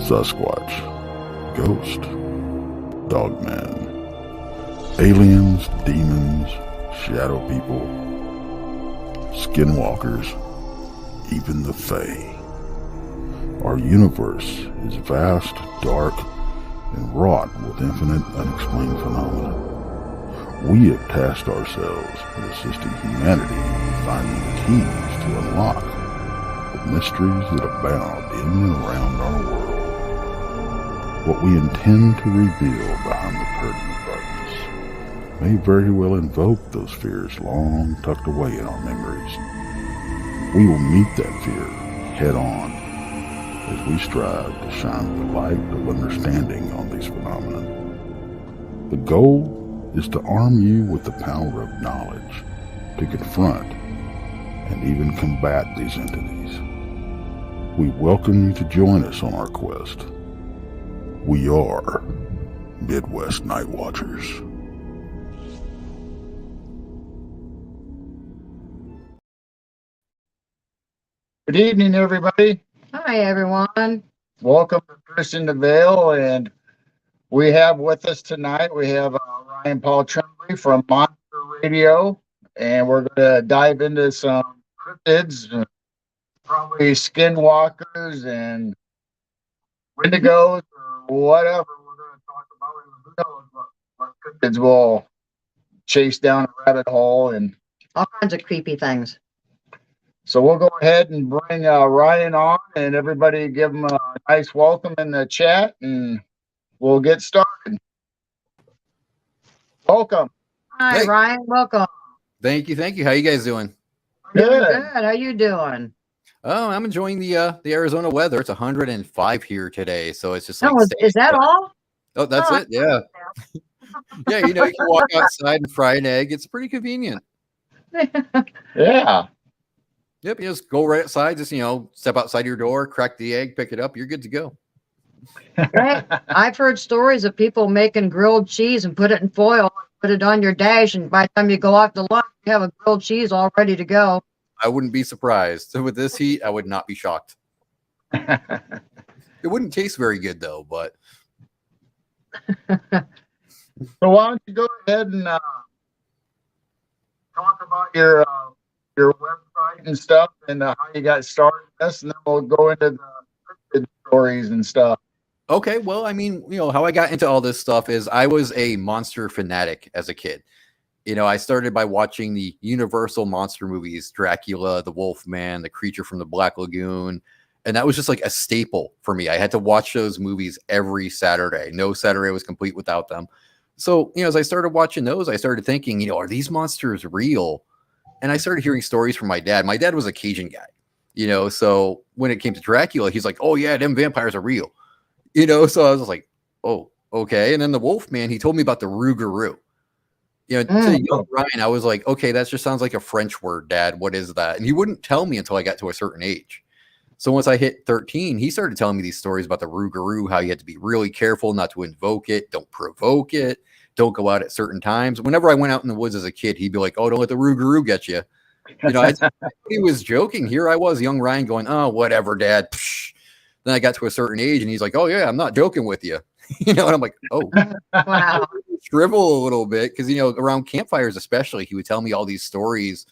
Sasquatch, Ghost, Dogman, aliens, demons, shadow people, skinwalkers, even the Fae. Our universe is vast, dark, and wrought with infinite unexplained phenomena. We have tasked ourselves with assisting humanity in finding the keys to unlock the mysteries that abound in and around our world. What we intend to reveal behind the curtain of darkness may very well invoke those fears long tucked away in our memories. We will meet that fear head on as we strive to shine the light of understanding on these phenomena. The goal is to arm you with the power of knowledge to confront and even combat these entities. We welcome you to join us on our quest. We are Midwest Night Watchers. Good evening, everybody. Hi, everyone. Welcome to Christian the Veil, and we have with us tonight, we have Ryan Paul Tremblay from Monster Radio, and we're going to dive into some cryptids, probably skinwalkers and wendigos or whatever we're going to talk about. Who knows what cryptids will chase down a rabbit hole and all kinds of creepy things. So we'll go ahead and bring Ryan on, and everybody give him a nice welcome in the chat, and we'll get started. Welcome. Hi, Hey. Ryan. Welcome. Thank you. How you guys doing? Doing good. How you doing? Oh, I'm enjoying the Arizona weather. It's 105 here today, so it's just like Is that all? Oh, that's it. Yeah. Yeah, you can walk outside and fry an egg. It's pretty convenient. Yeah. Yep, you just go right outside, just step outside your door, crack the egg, pick it up, you're good to go. Right. I've heard stories of people making grilled cheese and put it in foil, put it on your dash, and by the time you go out to lunch, you have a grilled cheese all ready to go. I wouldn't be surprised. So with this heat, I would not be shocked. It wouldn't taste very good though, but So why don't you go ahead and talk about your website and stuff, and how you got started with this, and then we'll go into the cryptid stories and stuff. okay, well, I mean, how I got into all this stuff is I was a monster fanatic as a kid. I started by watching the Universal monster movies, Dracula, the Wolfman, the Creature from the Black Lagoon, and that was just like a staple for me. I had to watch those movies every Saturday. No Saturday was complete without them. So, as I started watching those, I started thinking, are these monsters real? And I started hearing stories from my dad. My dad was a Cajun guy, so when it came to Dracula, he's like, oh yeah, them vampires are real, so I was like, oh, okay. And then the Wolfman, he told me about the Rougarou. To young Ryan, I was like, okay, that just sounds like a French word, Dad. What is that? And he wouldn't tell me until I got to a certain age. So once I hit 13, he started telling me these stories about the Rougarou, how you had to be really careful not to invoke it, don't provoke it, don't go out at certain times. Whenever I went out in the woods as a kid, he'd be like, oh, don't let the Rougarou get you. He was joking. Here I was, young Ryan, going, oh, whatever, Dad. Psh. Then I got to a certain age, and he's like, oh, yeah, I'm not joking with you. And I'm like, oh. Wow. Shrivel a little bit, because, around campfires especially, he would tell me all these stories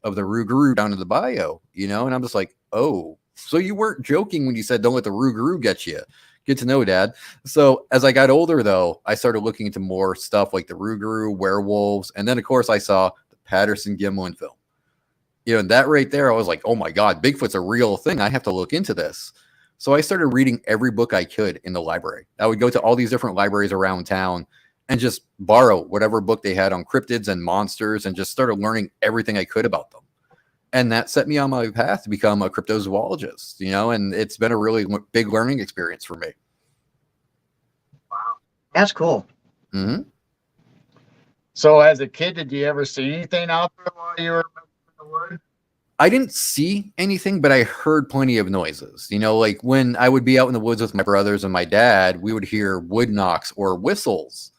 of the Rougarou down in the bayou, and I'm just like, oh, so you weren't joking when you said don't let the Rougarou get you. Good to know, Dad. So as I got older, though, I started looking into more stuff like the Rougarou, werewolves, and then, of course, I saw the Patterson-Gimlin film. And that right there, I was like, oh, my God, Bigfoot's a real thing. I have to look into this. So I started reading every book I could in the library. I would go to all these different libraries around town and just borrow whatever book they had on cryptids and monsters and just started learning everything I could about them. And that set me on my path to become a cryptozoologist, and it's been a really big learning experience for me. Wow. That's cool. Mm-hmm. So as a kid, did you ever see anything out there while you were in the woods? I didn't see anything, but I heard plenty of noises. Like when I would be out in the woods with my brothers and my dad, we would hear wood knocks or whistles.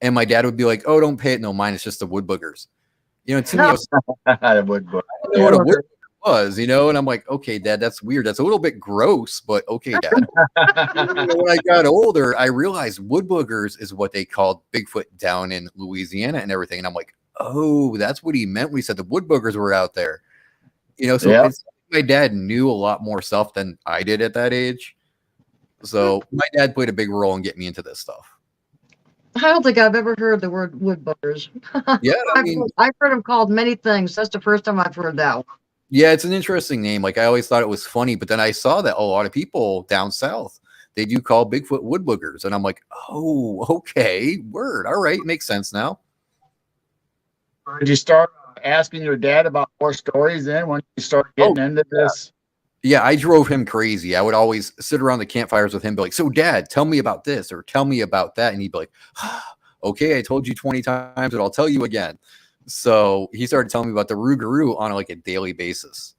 And my dad would be like, oh, don't pay it no mind. It's just the wood boogers. To me, I was, The woodbug. I didn't know what a woodbugger was, and I'm like, okay, Dad, that's weird. That's a little bit gross, but okay, Dad. When I got older, I realized woodbuggers is what they called Bigfoot down in Louisiana and everything. And I'm like, oh, that's what he meant when he said the woodbuggers were out there. So Yeah. it's my dad knew a lot more stuff than I did at that age. So my dad played a big role in getting me into this stuff. I don't think I've ever heard the word woodbuggers. Yeah, I mean, I've heard them called many things. That's the first time I've heard that one. yeah, it's an interesting name. Like I always thought it was funny, but then I saw that a lot of people down south, they do call Bigfoot woodbuggers. And I'm like, oh, okay, word. All right, makes sense now. Did you start asking your dad about more stories then when you started getting into this? Yeah, I drove him crazy. I would always sit around the campfires with him, be like, so Dad, tell me about this or tell me about that. And he'd be like, okay, I told you 20 times, but I'll tell you again. So he started telling me about the Rougarou on like a daily basis.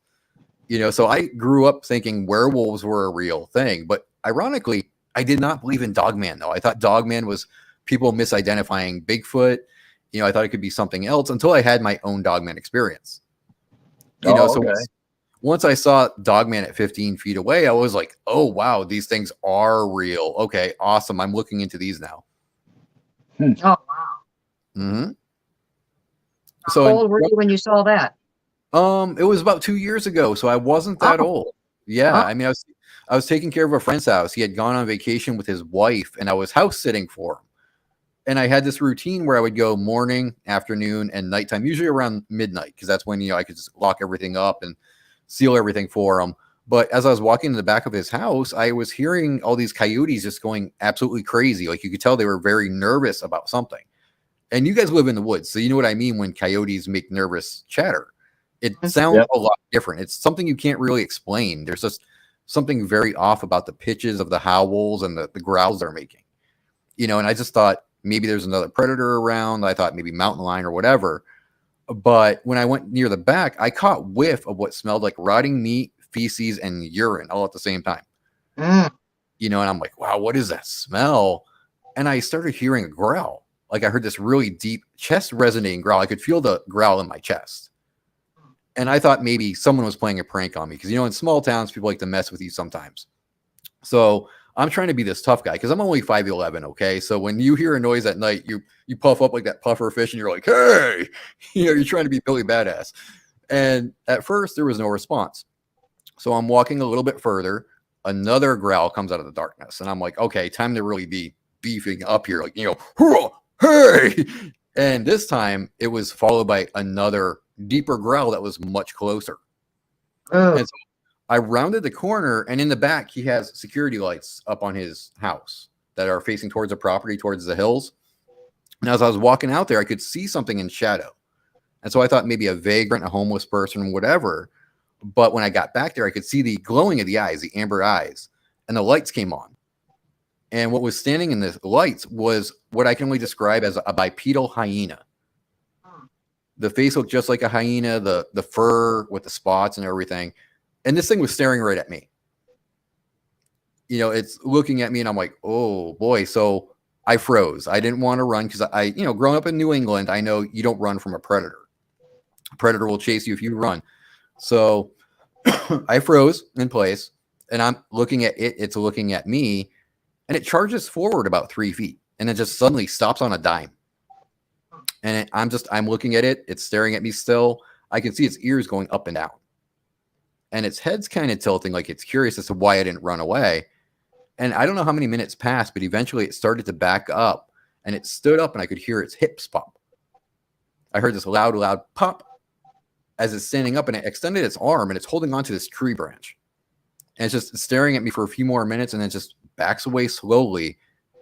So I grew up thinking werewolves were a real thing. But ironically, I did not believe in Dogman, though. I thought Dogman was people misidentifying Bigfoot. I thought it could be something else until I had my own Dogman experience. So once I saw Dogman at 15 feet away, I was like, oh, wow, these things are real. Okay, awesome. I'm looking into these now. Oh, wow. Mm-hmm. How old were you when you saw that? It was about 2 years ago, so I wasn't that old. Yeah, I mean, I was taking care of a friend's house. He had gone on vacation with his wife, and I was house sitting for him. And I had this routine where I would go morning, afternoon, and nighttime, usually around midnight, because that's when I could just lock everything up and seal everything for him. But as I was walking in the back of his house, I was hearing all these coyotes just going absolutely crazy. Like you could tell they were very nervous about something. And you guys live in the woods, so you know what I mean when coyotes make nervous chatter. It sounds a lot different. It's something you can't really explain. There's just something very off about the pitches of the howls and the growls they're making. And I just thought maybe there's another predator around. I thought maybe mountain lion or whatever. But when I went near the back, I caught whiff of what smelled like rotting meat, feces, and urine all at the same time. And I'm like, wow, what is that smell? And I started hearing a growl. Like I heard this really deep chest resonating growl. I could feel the growl in my chest. And I thought maybe someone was playing a prank on me because, in small towns, people like to mess with you sometimes. So I'm trying to be this tough guy because I'm only 5'11", okay? So when you hear a noise at night, you puff up like that puffer fish and you're like, hey, you're trying to be Billy Badass. And at first, there was no response. So I'm walking a little bit further. Another growl comes out of the darkness. And I'm like, okay, time to really be beefing up here. Like, hey! And this time, it was followed by another deeper growl that was much closer. And so I rounded the corner, and in the back, he has security lights up on his house that are facing towards the property, towards the hills. And as I was walking out there, I could see something in shadow. And so I thought maybe a vagrant, a homeless person, whatever. But when I got back there, I could see the glowing of the eyes, the amber eyes, and the lights came on. And what was standing in the lights was what I can only describe as a bipedal hyena. The face looked just like a hyena, the fur with the spots and everything. And this thing was staring right at me. It's looking at me and I'm like, oh boy. So I froze. I didn't want to run because I, growing up in New England, I know you don't run from a predator. A predator will chase you if you run. So I froze in place and I'm looking at it. It's looking at me and it charges forward about 3 feet and it just suddenly stops on a dime. And I'm looking at it. It's staring at me still. I can see its ears going up and down. And its head's kind of tilting like it's curious as to why I didn't run away. And I don't know how many minutes passed, but eventually it started to back up. And it stood up and I could hear its hips pop. I heard this loud pop as it's standing up and it extended its arm and it's holding onto this tree branch. And it's just staring at me for a few more minutes and then just backs away slowly.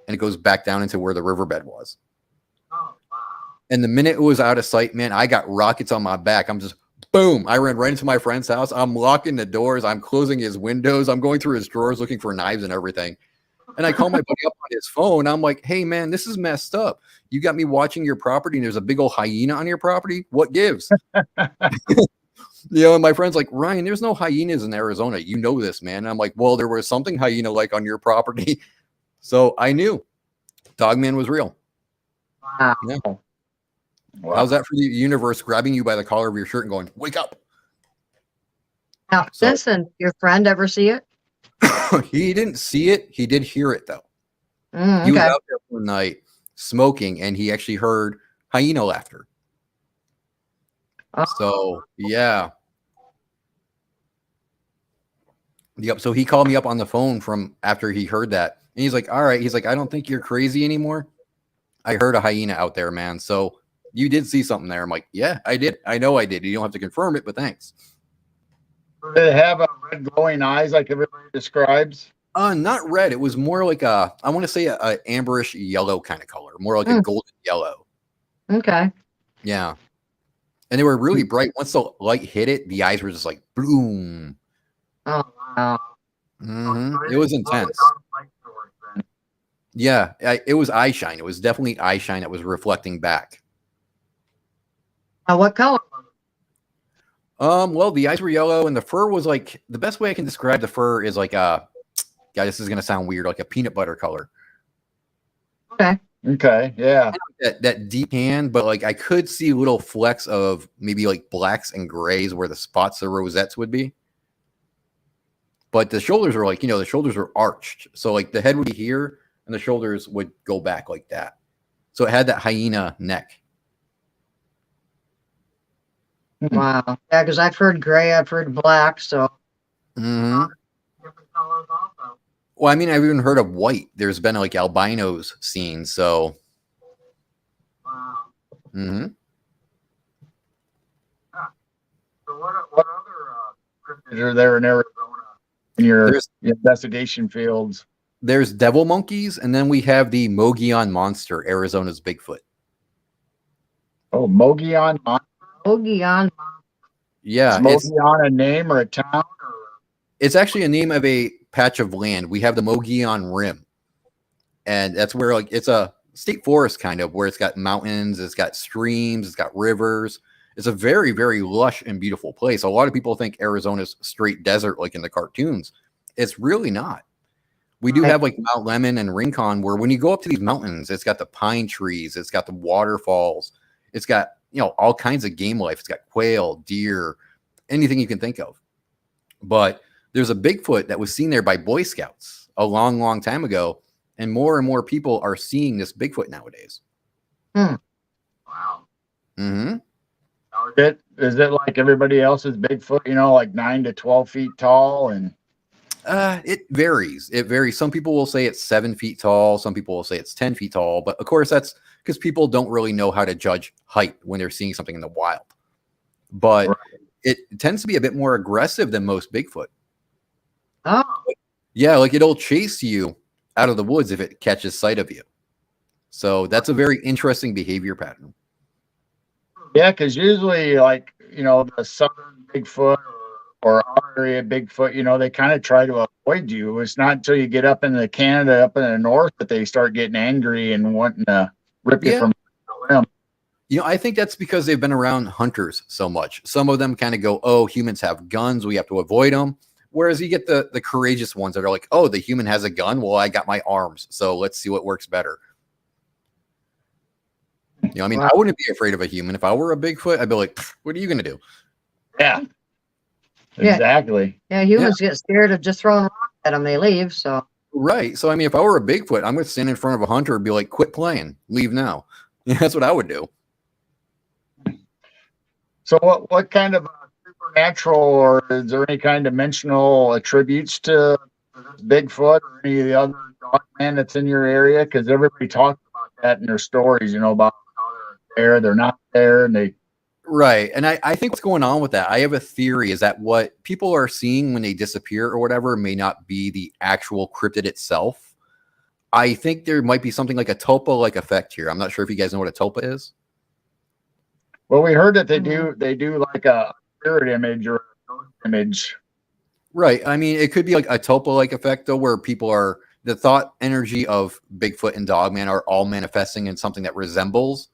And it goes back down into where the riverbed was. And the minute it was out of sight, man, I got rockets on my back. I'm just, boom. I ran right into my friend's house. I'm locking the doors. I'm closing his windows. I'm going through his drawers looking for knives and everything. And I call my buddy up on his phone. I'm like, hey, man, this is messed up. You got me watching your property and there's a big old hyena on your property. What gives? And my friend's like, Ryan, there's no hyenas in Arizona. You know this, man. And I'm like, well, there was something hyena-like on your property. So I knew Dogman was real. Wow. Yeah. Wow. How's that for the universe grabbing you by the collar of your shirt and going, "Wake up"? Now, So- listen, your friend ever see it? He didn't see it. He did hear it though. Mm, He was okay. out there one night smoking, and he actually heard hyena laughter. Oh, So yeah. Yep. So he called me up on the phone from after he heard that. And he's like, all right. He's like, I don't think you're crazy anymore. I heard a hyena out there, man. So you did see something there. I'm like, yeah, I did. I know I did. You don't have to confirm it, but thanks. Did it have red glowing eyes like everybody describes? Not red. It was more like I want to say a amberish yellow kind of color, more like a golden yellow. okay. Yeah. And they were really bright. Once the light hit it, the eyes were just like boom. Oh, wow. It was intense. Yeah, it was eye shine. It was definitely eye shine that was reflecting back. Now, what color? Well, the eyes were yellow, and the fur was like the best way I can describe the fur is like yeah, this is gonna sound weird, like a peanut butter color. Okay. Okay, yeah. That deep tan, but like I could see little flecks of maybe like blacks and grays where the spots of rosettes would be. But the shoulders were like, the shoulders were arched. So like the head would be here and the shoulders would go back like that. So it had that hyena neck. Wow. Yeah, because I've heard gray, I've heard black, so. Mm-hmm. Different colors also. Well, I mean, I've even heard of white. There's been like albinos seen, so. Wow. Mm-hmm. So what other cryptids are there in Arizona in your investigation fields? There's devil monkeys, and then we have the Mogollon monster, Arizona's Bigfoot. Oh, Mogollon. Mogollon. Yeah, Is Mogollon a name or a town? Or? It's actually a name of a patch of land. We have the Mogollon Rim, and that's where like it's a state forest kind of where it's got mountains, it's got streams, it's got rivers. It's a very, very lush and beautiful place. A lot of people think Arizona's straight desert like in the cartoons. It's really not. We do have like Mount Lemmon and Rincon where when you go up to these mountains, it's got the pine trees, it's got the waterfalls, it's got, all kinds of game life. It's got quail, deer, anything you can think of. But there's a Bigfoot that was seen there by Boy Scouts a long, long time ago. And more people are seeing this Bigfoot nowadays. Wow. Mm-hmm. Is it like everybody else's Bigfoot, like 9 to 12 feet tall? And it varies. It varies. Some people will say it's 7 feet tall. Some people will say it's 10 feet tall. But of course, that's because people don't really know how to judge height when they're seeing something in the wild. But it tends to be a bit more aggressive than most Bigfoot. Oh. Yeah, like it'll chase you out of the woods if it catches sight of you. So that's a very interesting behavior pattern. Yeah, because usually, like, the southern Bigfoot or our area Bigfoot, they kind of try to avoid you. It's not until you get up into Canada, up in the north, that they start getting angry and wanting to rip you from the limb. I think that's because they've been around hunters so much. Some of them kind of go, oh, humans have guns, we have to avoid them. Whereas you get the courageous ones that are like, oh, the human has a gun. Well, I got my arms. So let's see what works better. I mean, I wouldn't be afraid of a human. If I were a Bigfoot, I'd be like, what are you going to do? Yeah. Exactly. Yeah, humans get scared of just throwing rocks at them. They leave, so. Right. So, I mean, if I were a Bigfoot, I'm going to stand in front of a hunter and be like, quit playing. Leave now. That's what I would do. So what kind of supernatural or is there any kind of dimensional attributes to Bigfoot or any of the other dogman that's in your area? Because everybody talks about that in their stories, about how they're not there, and they. Right. And I think what's going on with that, I have a theory, is that what people are seeing when they disappear or whatever may not be the actual cryptid itself. I think there might be something like a tulpa-like effect here. I'm not sure if you guys know what a tulpa is. Well, we heard that they do like a spirit image or a ghost image. Right. I mean, it could be like a tulpa-like effect, though, where people are, the thought energy of Bigfoot and Dogman are all manifesting in something that resembles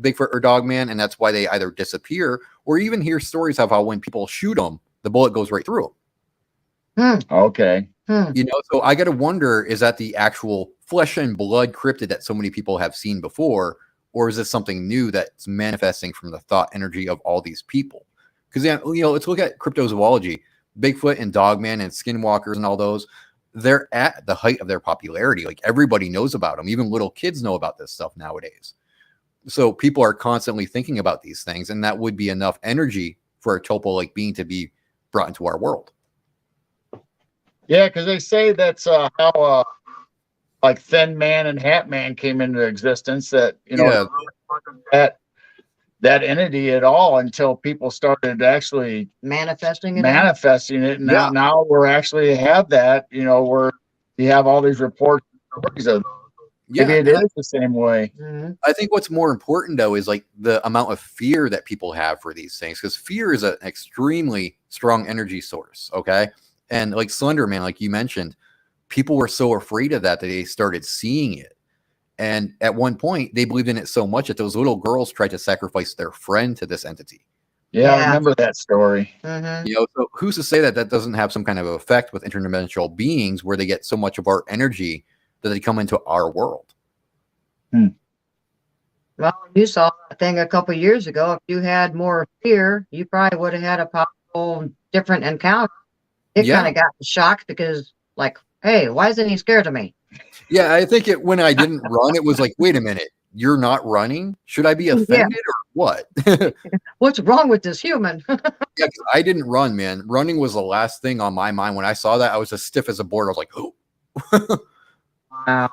Bigfoot or Dogman, and that's why they either disappear or even hear stories of how when people shoot them, the bullet goes right through them. Okay. So I got to wonder, is that the actual flesh and blood cryptid that so many people have seen before, or is this something new that's manifesting from the thought energy of all these people? Because let's look at cryptozoology. Bigfoot and Dogman and Skinwalkers and all those, they're at the height of their popularity. Like everybody knows about them. Even little kids know about this stuff nowadays. So people are constantly thinking about these things, and that would be enough energy for a topo-like being to be brought into our world. Yeah, because they say that's how like Thin Man and Hat Man came into existence. That that entity at all until people started actually Manifesting it. And now we're actually have that. Where you have all these reports and stories of those. Maybe it is the same way. Mm-hmm. I think what's more important, though, is like the amount of fear that people have for these things, because fear is an extremely strong energy source. Okay. And like Slender Man, like you mentioned, people were so afraid of that they started seeing it. And at one point, they believed in it so much that those little girls tried to sacrifice their friend to this entity. Yeah. I remember that story. Mm-hmm. So who's to say that that doesn't have some kind of effect with interdimensional beings where they get so much of our energy that they come into our world? Well, you saw that thing a couple years ago. If you had more fear, you probably would have had a possible different encounter. It kind of got shocked because, like, hey, why isn't he scared of me? Yeah, I think when I didn't run, it was like, wait a minute, you're not running? Should I be offended or what? What's wrong with this human? Yeah, 'cause I didn't run, man. Running was the last thing on my mind. When I saw that, I was as stiff as a board. I was like, oh. Wow.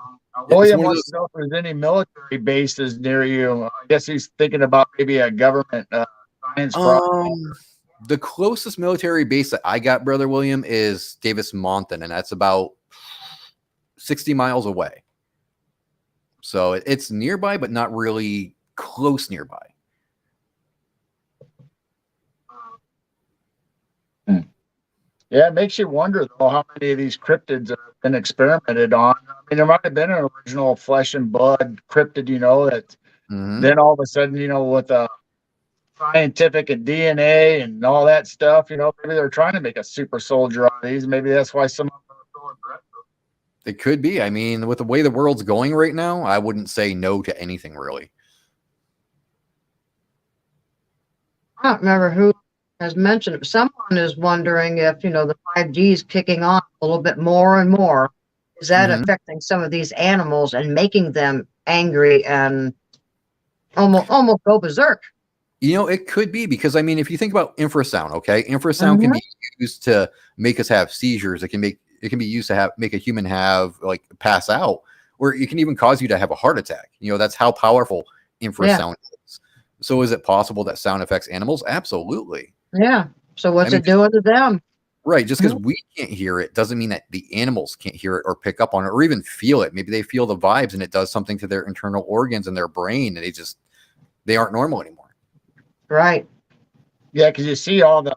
William wants to know if there's any military bases near you. I guess he's thinking about maybe a government science project. The closest military base that I got, Brother William, is Davis Mountain, and that's about 60 miles away. So it's nearby, but not really close nearby. Yeah, it makes you wonder, though, how many of these cryptids have been experimented on. I mean, there might have been an original flesh and blood cryptid, that then all of a sudden, with scientific and DNA and all that stuff, maybe they're trying to make a super soldier out of these. Maybe that's why some of them are so aggressive. It could be. I mean, with the way the world's going right now, I wouldn't say no to anything, really. I don't remember who has mentioned it. Someone is wondering if, the 5G is kicking on a little bit more and more. Is that affecting some of these animals and making them angry and almost go berserk? It could be because, I mean, if you think about infrasound, okay, infrasound can be used to make us have seizures. It can be used to make a human pass out, or it can even cause you to have a heart attack. That's how powerful infrasound is. So is it possible that sound affects animals? Absolutely. Yeah. So what's it doing to them? Right. Just because we can't hear it doesn't mean that the animals can't hear it or pick up on it or even feel it. Maybe they feel the vibes and it does something to their internal organs and their brain, and they aren't normal anymore. Right. Yeah, because you see all the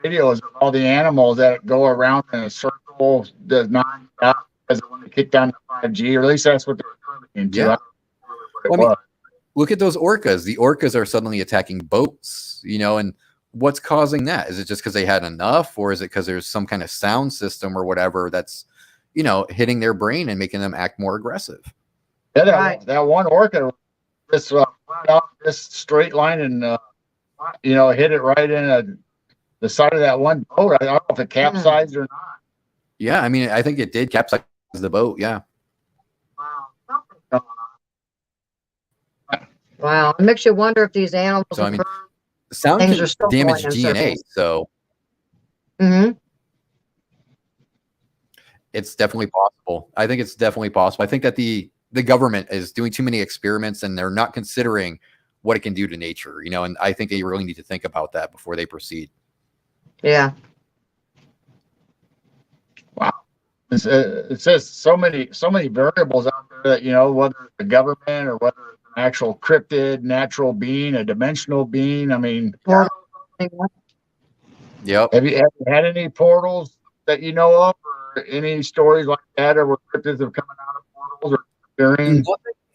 videos of all the animals that go around in a circle, does not stop because when they kick down the 5G, or at least that's what they're turning into. Yeah. Look at those orcas. The orcas are suddenly attacking boats, and what's causing that? Is it just because they had enough, or is it because there's some kind of sound system or whatever that's, hitting their brain and making them act more aggressive? Yeah, that one orca just flat out this straight line and hit it right in the side of that one boat. I don't know if it capsized or not. Yeah, I mean, I think it did capsize the boat. Yeah. Wow, it makes you wonder if these animals. So I mean, sound can damage DNA. So it's definitely possible. I think it's definitely possible. I think that the government is doing too many experiments and they're not considering what it can do to nature, and I think they really need to think about that before they proceed. Yeah. Wow. It says so many variables out there that, whether it's the government or whether it's an actual cryptid, natural being, a dimensional being. I mean, yep. Have you had any portals that you know of, or any stories like that, or where cryptids have come out of portals or appearing?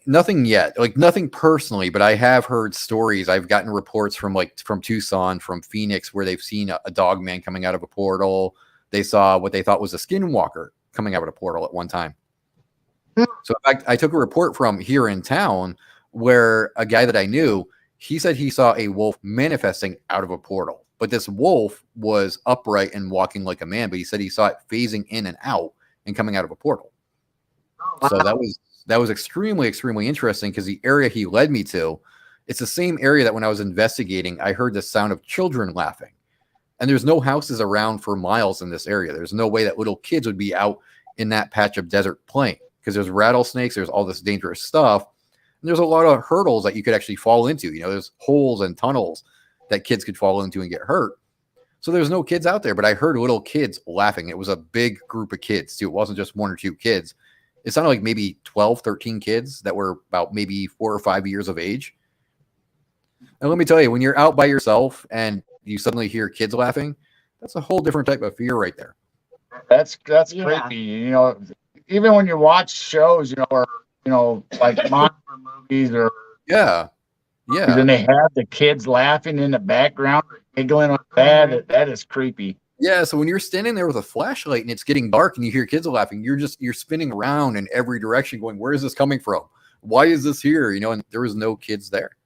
Nothing yet, nothing personally, but I have heard stories. I've gotten reports from Tucson, from Phoenix, where they've seen a dog man coming out of a portal. They saw what they thought was a skinwalker coming out of a portal at one time. So in fact, I took a report from here in town where a guy that I knew, he said he saw a wolf manifesting out of a portal. But this wolf was upright and walking like a man, but he said he saw it phasing in and out and coming out of a portal. So that was extremely, extremely interesting because the area he led me to, it's the same area that when I was investigating, I heard the sound of children laughing. And there's no houses around for miles in this area. There's no way that little kids would be out in that patch of desert playing because there's rattlesnakes, there's all this dangerous stuff. And there's a lot of hurdles that you could actually fall into. You know, there's holes and tunnels that kids could fall into and get hurt. So there's no kids out there, but I heard little kids laughing. It was a big group of kids too. It wasn't just one or two kids. It sounded like maybe 12, 13 kids that were about maybe 4 or 5 years of age. And let me tell you, when you're out by yourself and you suddenly hear kids laughing, that's a whole different type of fear right there. That's creepy. You know, even when you watch shows, you know, or like monster movies or and they have the kids laughing in the background, giggling like that. That is creepy. Yeah, so when you're standing there with a flashlight and it's getting dark and you hear kids laughing, you're spinning around in every direction, going, "Where is this coming from? Why is this here?" You know, and there was no kids there.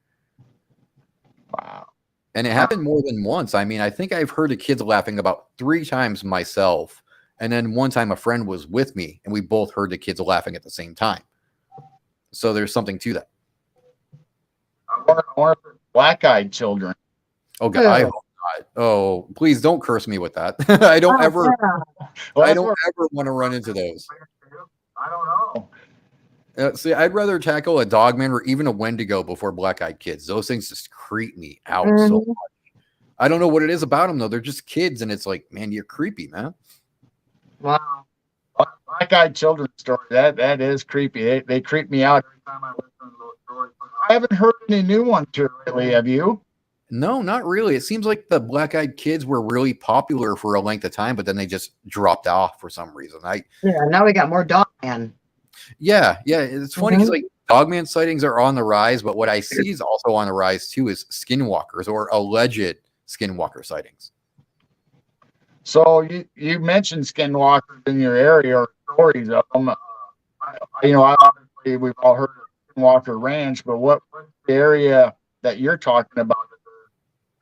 Wow. And it happened more than once. I mean, I think I've heard the kids laughing about 3 times myself. And then one time a friend was with me and we both heard the kids laughing at the same time. So there's something to that. I wonder if black-eyed children. Oh, God. I hope not. Oh, please don't curse me with that. I don't ever want to run into those. I don't know. See, I'd rather tackle a dogman or even a Wendigo before black-eyed kids. Those things just creep me out so much. I don't know what it is about them, though. They're just kids, and it's like, man, you're creepy, man. Wow. Black-eyed children story. That is creepy. They creep me out every time I listen to those stories. I haven't heard any new ones here lately. Have you? No, not really. It seems like the black-eyed kids were really popular for a length of time, but then they just dropped off for some reason. Now we got more dogman. Yeah. It's funny because like dogman sightings are on the rise, but what I see is also on the rise too is skinwalkers or alleged skinwalker sightings. So you mentioned skinwalkers in your area or stories of them. Obviously we've all heard of Skinwalker Ranch, but what's the area that you're talking about?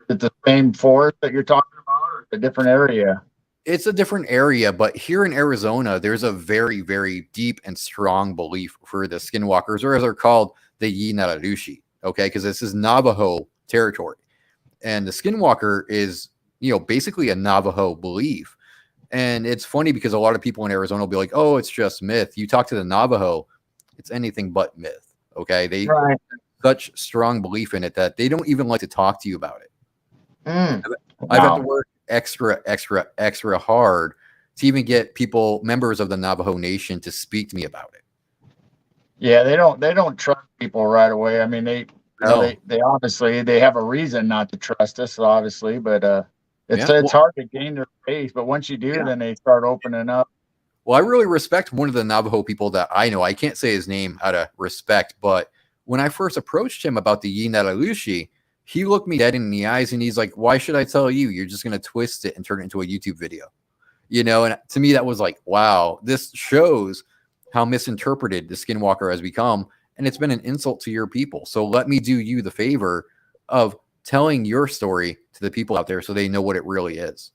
Is it the same forest that you're talking about, or a different area? It's a different area, but here in Arizona, there's a very, very deep and strong belief for the skinwalkers, or as they're called, the Yinaradushi, okay? Because this is Navajo territory. And the skinwalker is, basically a Navajo belief. And it's funny because a lot of people in Arizona will be like, oh, it's just myth. You talk to the Navajo, it's anything but myth, okay? They have such strong belief in it that they don't even like to talk to you about it. I've had to work extra hard to even get members of the Navajo Nation to speak to me about it. Yeah, they don't trust people right away. I mean, they obviously they have a reason not to trust us, obviously, but it's hard to gain their faith. But once you do, then they start opening up. Well, I really respect one of the Navajo people that I know. I can't say his name out of respect, but when I first approached him about the Yinaradushi, he looked me dead in the eyes and he's like, why should I tell you? You're just going to twist it and turn it into a YouTube video. And to me, that was like, wow, this shows how misinterpreted the skinwalker has become. And it's been an insult to your people. So let me do you the favor of telling your story to the people out there so they know what it really is.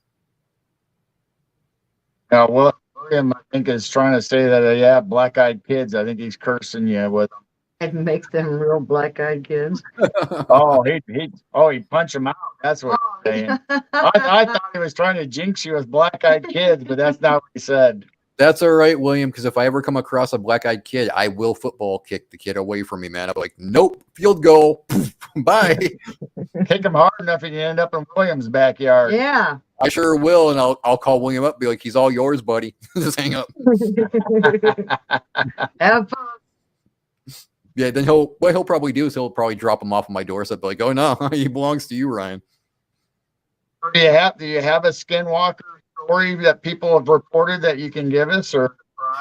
Now, William, I think, is trying to say that, black-eyed kids, I think he's cursing you with them. I'd make them real black-eyed kids. He'd punch them out. That's what he's saying. I thought he was trying to jinx you with black-eyed kids, but that's not what he said. That's all right, William, because if I ever come across a black-eyed kid, I will football kick the kid away from me, man. I'm like, nope, field goal. Bye. Kick him hard enough and you end up in William's backyard. Yeah. I sure will, and I'll call William up, be like, he's all yours, buddy. Just hang up. Have fun. Yeah, then what he'll probably do is he'll probably drop him off on my doorstep, like, oh no, he belongs to you, Ryan. Do you have a skinwalker story that people have reported that you can give us? Or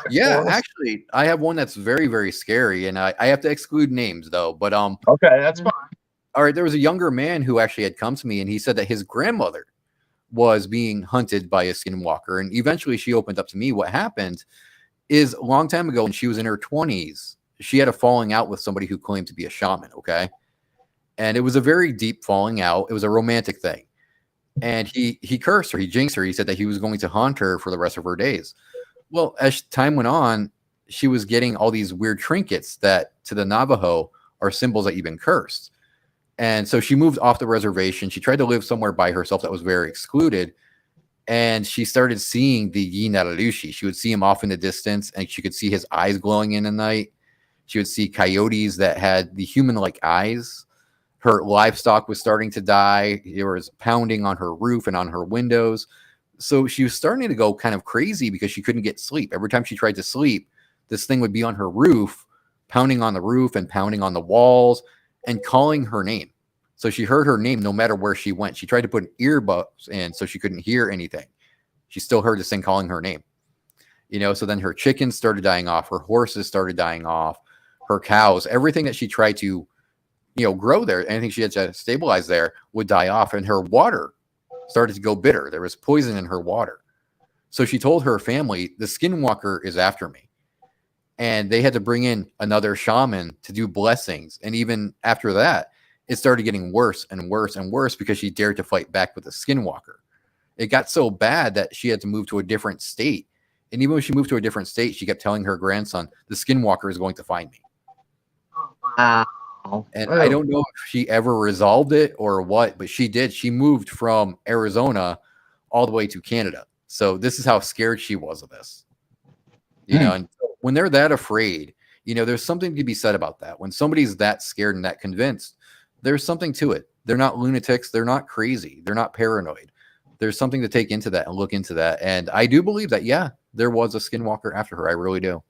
yeah, actually, I have one that's very, very scary, and I have to exclude names though. But okay, that's fine. All right, there was a younger man who actually had come to me, and he said that his grandmother was being hunted by a skinwalker, and eventually she opened up to me. What happened is a long time ago when she was in her 20s. she had a falling out with somebody who claimed to be a shaman, okay? And it was a very deep falling out. It was a romantic thing. And he cursed her, he jinxed her. He said that he was going to haunt her for the rest of her days. Well, as time went on, she was getting all these weird trinkets that to the Navajo are symbols that you've been cursed. And so she moved off the reservation. She tried to live somewhere by herself that was very excluded. And she started seeing the Yinaralushi. She would see him off in the distance, and she could see his eyes glowing in the night. She would see coyotes that had the human-like eyes. Her livestock was starting to die. There was pounding on her roof and on her windows. So she was starting to go kind of crazy because she couldn't get sleep. Every time she tried to sleep, this thing would be on her roof, pounding on the roof and pounding on the walls and calling her name. So she heard her name no matter where she went. She tried to put earbuds in so she couldn't hear anything. She still heard this thing calling her name. So then her chickens started dying off. Her horses started dying off. Her cows, everything that she tried to, grow there, anything she had to stabilize there would die off. And her water started to go bitter. There was poison in her water. So she told her family, the skinwalker is after me. And they had to bring in another shaman to do blessings. And even after that, it started getting worse and worse and worse because she dared to fight back with the skinwalker. It got so bad that she had to move to a different state. And even when she moved to a different state, she kept telling her grandson, the skinwalker is going to find me. Wow. And I don't know if she ever resolved it or what, but she did. She moved from Arizona all the way to Canada. So this is how scared she was of this. And when they're that afraid, there's something to be said about that. When somebody's that scared and that convinced, there's something to it. They're not lunatics. They're not crazy. They're not paranoid. There's something to take into that and look into that. And I do believe that, yeah, there was a skinwalker after her. I really do.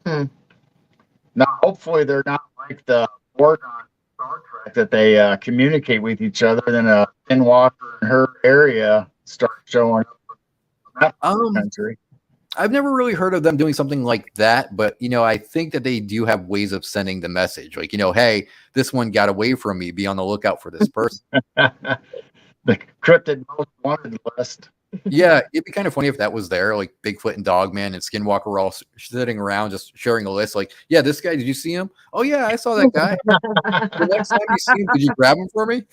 Now, hopefully they're not like the Borg on Star Trek that they communicate with each other. Then a skinwalker in her area starts showing up from that country. I've never really heard of them doing something like that, but I think that they do have ways of sending the message. Like, hey, this one got away from me. Be on the lookout for this person. The cryptid most wanted list. Yeah, it'd be kind of funny if that was there. Like Bigfoot and Dogman and Skinwalker were all sitting around just sharing a list. Like, yeah, this guy, did you see him? Oh yeah, I saw that guy. The next time you see him, could you grab him for me?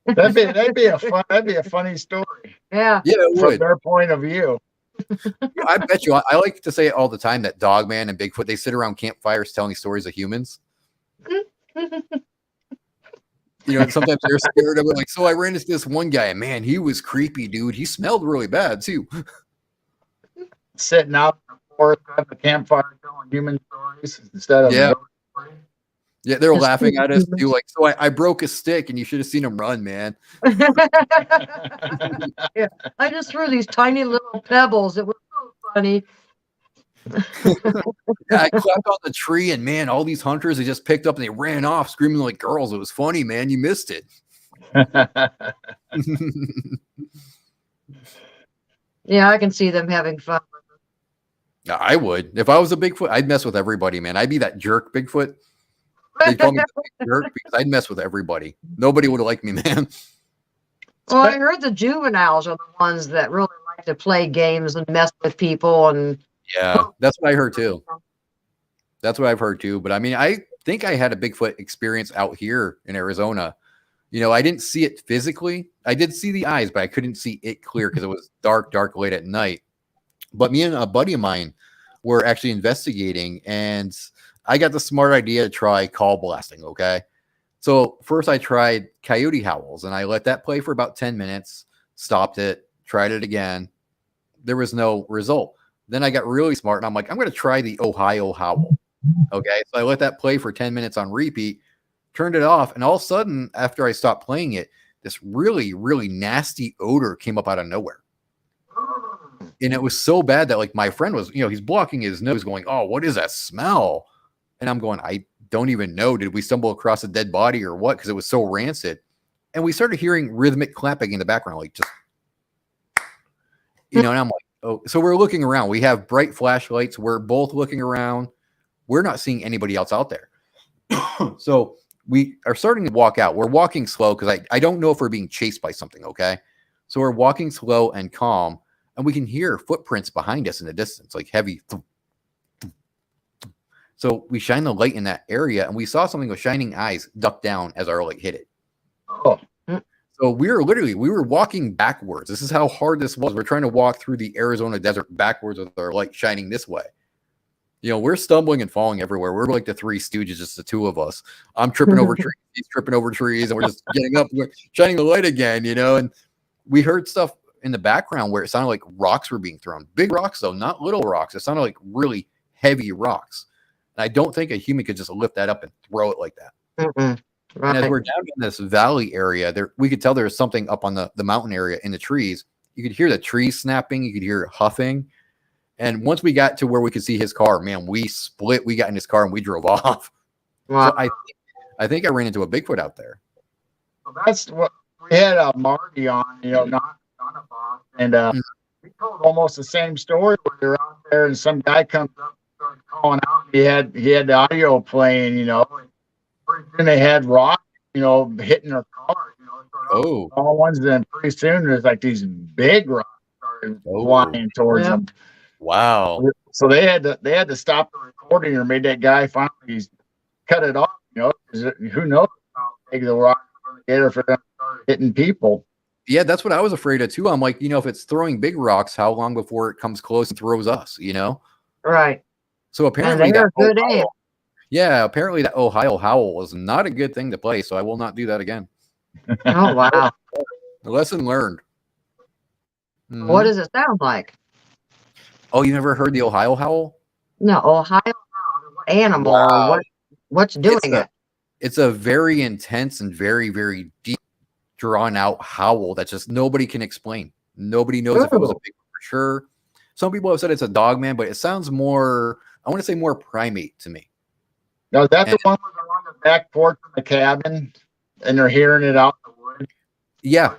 That'd be a funny story. Yeah, it from would. their point of view. I bet you. I like to say it all the time that Dogman and Bigfoot, they sit around campfires telling stories of humans. And sometimes they're scared of it. Like, so I ran into this one guy, and man, he was creepy, dude. He smelled really bad too. Sitting out in the forest at the campfire telling human stories instead of Yeah, they're laughing at us too. Like, so I broke a stick, and you should have seen him run, man. Yeah, I just threw these tiny little pebbles. It was so funny. Yeah, I clapped on the tree, and man, all these hunters, they just picked up and they ran off screaming like girls. It was funny, man. You missed it. Yeah, I can see them having fun. I would. If I was a Bigfoot, I'd mess with everybody, man. I'd be that jerk Bigfoot. They'd call me the big jerk because I'd mess with everybody. Nobody would like me, man. Well, I heard the juveniles are the ones that really like to play games and mess with people. And yeah, that's what I heard too. That's what I've heard too. But I mean, I think I had a Bigfoot experience out here in Arizona. I didn't see it physically. I did see the eyes, but I couldn't see it clear because it was dark late at night. But me and a buddy of mine were actually investigating, and I got the smart idea to try call blasting. Okay. So first I tried coyote howls, and I let that play for about 10 minutes, stopped it, tried it again. There was no result. Then I got really smart, and I'm like, I'm going to try the Ohio howl. Okay. So I let that play for 10 minutes on repeat, turned it off. And all of a sudden, after I stopped playing it, this really, really nasty odor came up out of nowhere. And it was so bad that like my friend was, he's blocking his nose going, oh, what is that smell? And I'm going, I don't even know. Did we stumble across a dead body or what? Because it was so rancid. And we started hearing rhythmic clapping in the background, like just, and I'm like, oh, so we're looking around. We have bright flashlights. We're both looking around. We're not seeing anybody else out there. So we are starting to walk out. We're walking slow because I don't know if we're being chased by something. Okay. So we're walking slow and calm, and we can hear footprints behind us in the distance, like heavy. So we shine the light in that area, and we saw something with shining eyes duck down as our light hit it. Oh, So we were walking backwards. This is how hard this was. We're trying to walk through the Arizona desert backwards with our light shining this way. We're stumbling and falling everywhere. We're like the Three Stooges, just the two of us. I'm tripping over trees, he's tripping over trees, and we're just getting up, we're shining the light again, and we heard stuff in the background where it sounded like rocks were being thrown. Big rocks, though, not little rocks. It sounded like really heavy rocks. And I don't think a human could just lift that up and throw it like that. Mm-mm. Right. And as we're down in this valley area, we could tell there was something up on the mountain area in the trees. You could hear the trees snapping. You could hear huffing. And once we got to where we could see his car, man, we split. We got in his car and we drove off. Wow. So I think I ran into a Bigfoot out there. well, that's what we had Marty on, not a boss, and he told almost the same story where you're out there and some guy comes up and starts calling out. And he had the audio playing, and pretty soon they had rock, hitting their car, Oh. all ones. Then pretty soon there's like these big rocks started flying towards them. Wow. So they had to stop the recording or made that guy finally cut it off, 'cause who knows how big the rocks are going to get if they're going to start hitting people. Yeah, that's what I was afraid of too. I'm like, if it's throwing big rocks, how long before it comes close and throws us, Right. So apparently And they're good aim. Yeah, apparently that Ohio howl was not a good thing to play, so I will not do that again. Oh, wow. Lesson learned. Mhm. What does it sound like? Oh, you never heard the Ohio howl? No, Ohio animal. Wow. What's doing it? It's a very intense and very, very deep, drawn out howl that just nobody can explain. Nobody knows if it was a big for sure. Some people have said it's a dog man, but it sounds more, I want to say more primate to me. Now, that's the one where they're on the back porch of the cabin and they're hearing it out in the woods. Yeah.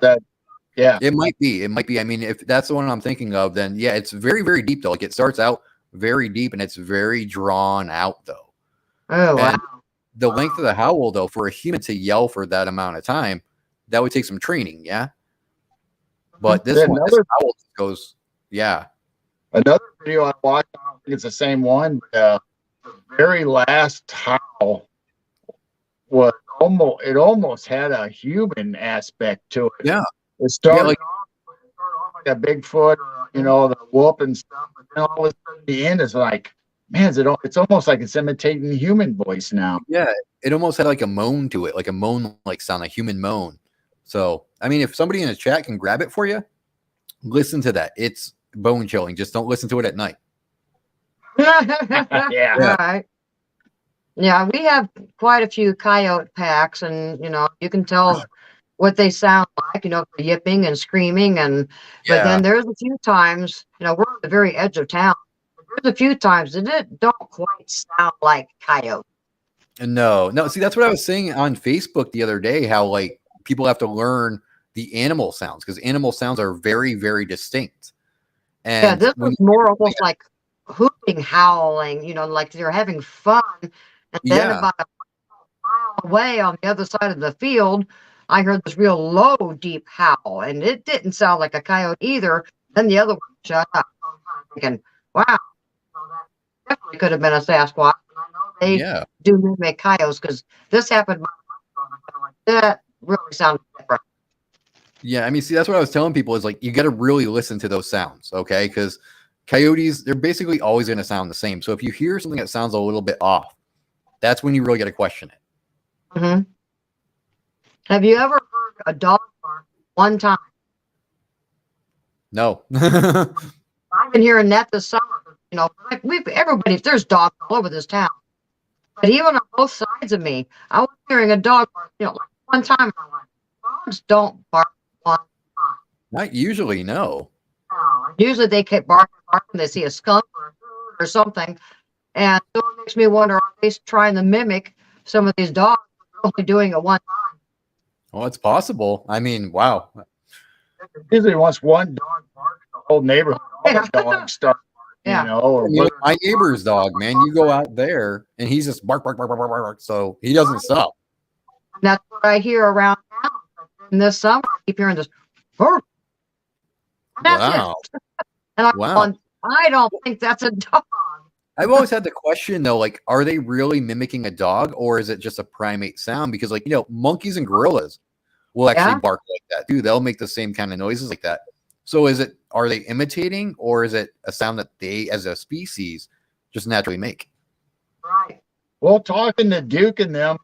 Yeah. It might be. I mean, if that's the one I'm thinking of, then yeah, it's very, very deep though. Like it starts out very deep and it's very drawn out though. Oh, wow. And the length of the howl though, for a human to yell for that amount of time, that would take some training, yeah. But this howl goes, yeah. Another video I watched, I don't think it's the same one, but the very last howl was almost had a human aspect to it. Yeah. It started off like a Bigfoot, the whoop and stuff, but then all of a sudden the end is like, man, it's almost like it's imitating the human voice now. Yeah, it almost had like a moan to it, like a moan like sound, a human moan. So, I mean, if somebody in the chat can grab it for you, listen to that. It's bone chilling. Just don't listen to it at night. Yeah. All right. Yeah, we have quite a few coyote packs, and you can tell what they sound like, for yipping and screaming, but then there's a few times, we're at the very edge of town. There's a few times that it don't quite sound like coyote. No. See, that's what I was saying on Facebook the other day. How like people have to learn the animal sounds because animal sounds are very, very distinct. And yeah, this was more almost like hooping, howling, like they're having fun. And then about a mile away on the other side of the field, I heard this real low, deep howl, and it didn't sound like a coyote either. Then the other one shut up. I'm thinking, wow, so that definitely could have been a Sasquatch. And I know they do mimic coyotes because this happened. That really sounded different. Yeah, I mean, see, that's what I was telling people is like you got to really listen to those sounds, okay? Because coyotes, they're basically always going to sound the same. So if you hear something that sounds a little bit off, that's when you really got to question it. Mm-hmm. Have you ever heard a dog bark one time? No. I've been hearing that this summer. There's dogs all over this town. But even on both sides of me, I was hearing a dog bark, like one time. I'm like, dogs don't bark one time. Not usually, no. Usually they keep barking, they see a skunk or something. And so it makes me wonder, are they trying to mimic some of these dogs only doing it one time? Well, it's possible. I mean, wow. Usually once one dog barks, the whole neighborhood, all the dogs start barking, or my neighbor's dog, man, you go out there and he's just bark, bark, bark, bark, bark, bark, so he doesn't stop. And that's what I hear around town. And this summer, I keep hearing this, bark. And that's it. And I'm going, I don't think that's a dog. I've always had the question though, like, are they really mimicking a dog, or is it just a primate sound? Because, like, monkeys and gorillas will actually Yeah. bark like that too. They'll make the same kind of noises like that. So are they imitating, or is it a sound that they as a species just naturally make? Right. Well, talking to Duke and them,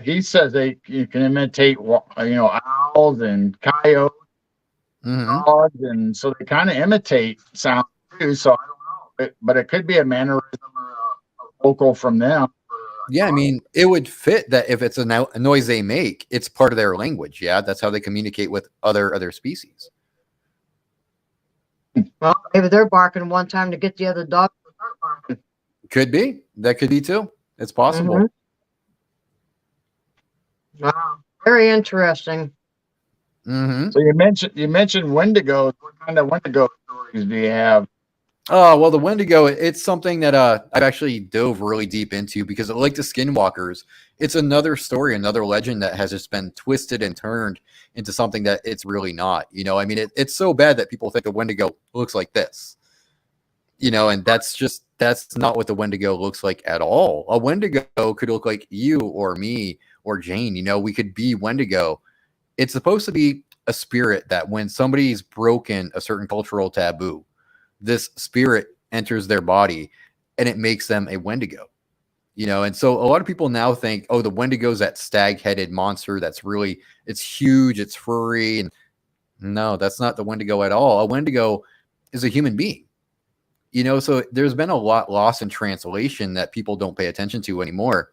he says you can imitate, owls and coyotes, Mhm. dogs, and so they kind of imitate sound too. So I don't know, but it could be a mannerism or a vocal from them. Yeah, I mean, it would fit that if it's a noise they make, it's part of their language. Yeah, that's how they communicate with other species. Well, maybe they're barking one time to get the other dog to start barking. Could be. That could be too. It's possible. Mhm. Wow. Very interesting. Mm-hmm. So you mentioned Wendigos. What kind of Wendigo stories do you have? Oh, well, the Wendigo, it's something that I've actually dove really deep into because, like the Skinwalkers, it's another story, another legend that has just been twisted and turned into something that it's really not. I mean, it's so bad that people think the Wendigo looks like this. And that's not what the Wendigo looks like at all. A Wendigo could look like you or me or Jane. We could be Wendigo. It's supposed to be a spirit that when somebody's broken a certain cultural taboo, this spirit enters their body and it makes them a Wendigo. And so a lot of people now think, oh, the Wendigo's that stag-headed monster it's huge, it's furry. And no, that's not the Wendigo at all. A Wendigo is a human being. So there's been a lot lost in translation that people don't pay attention to anymore.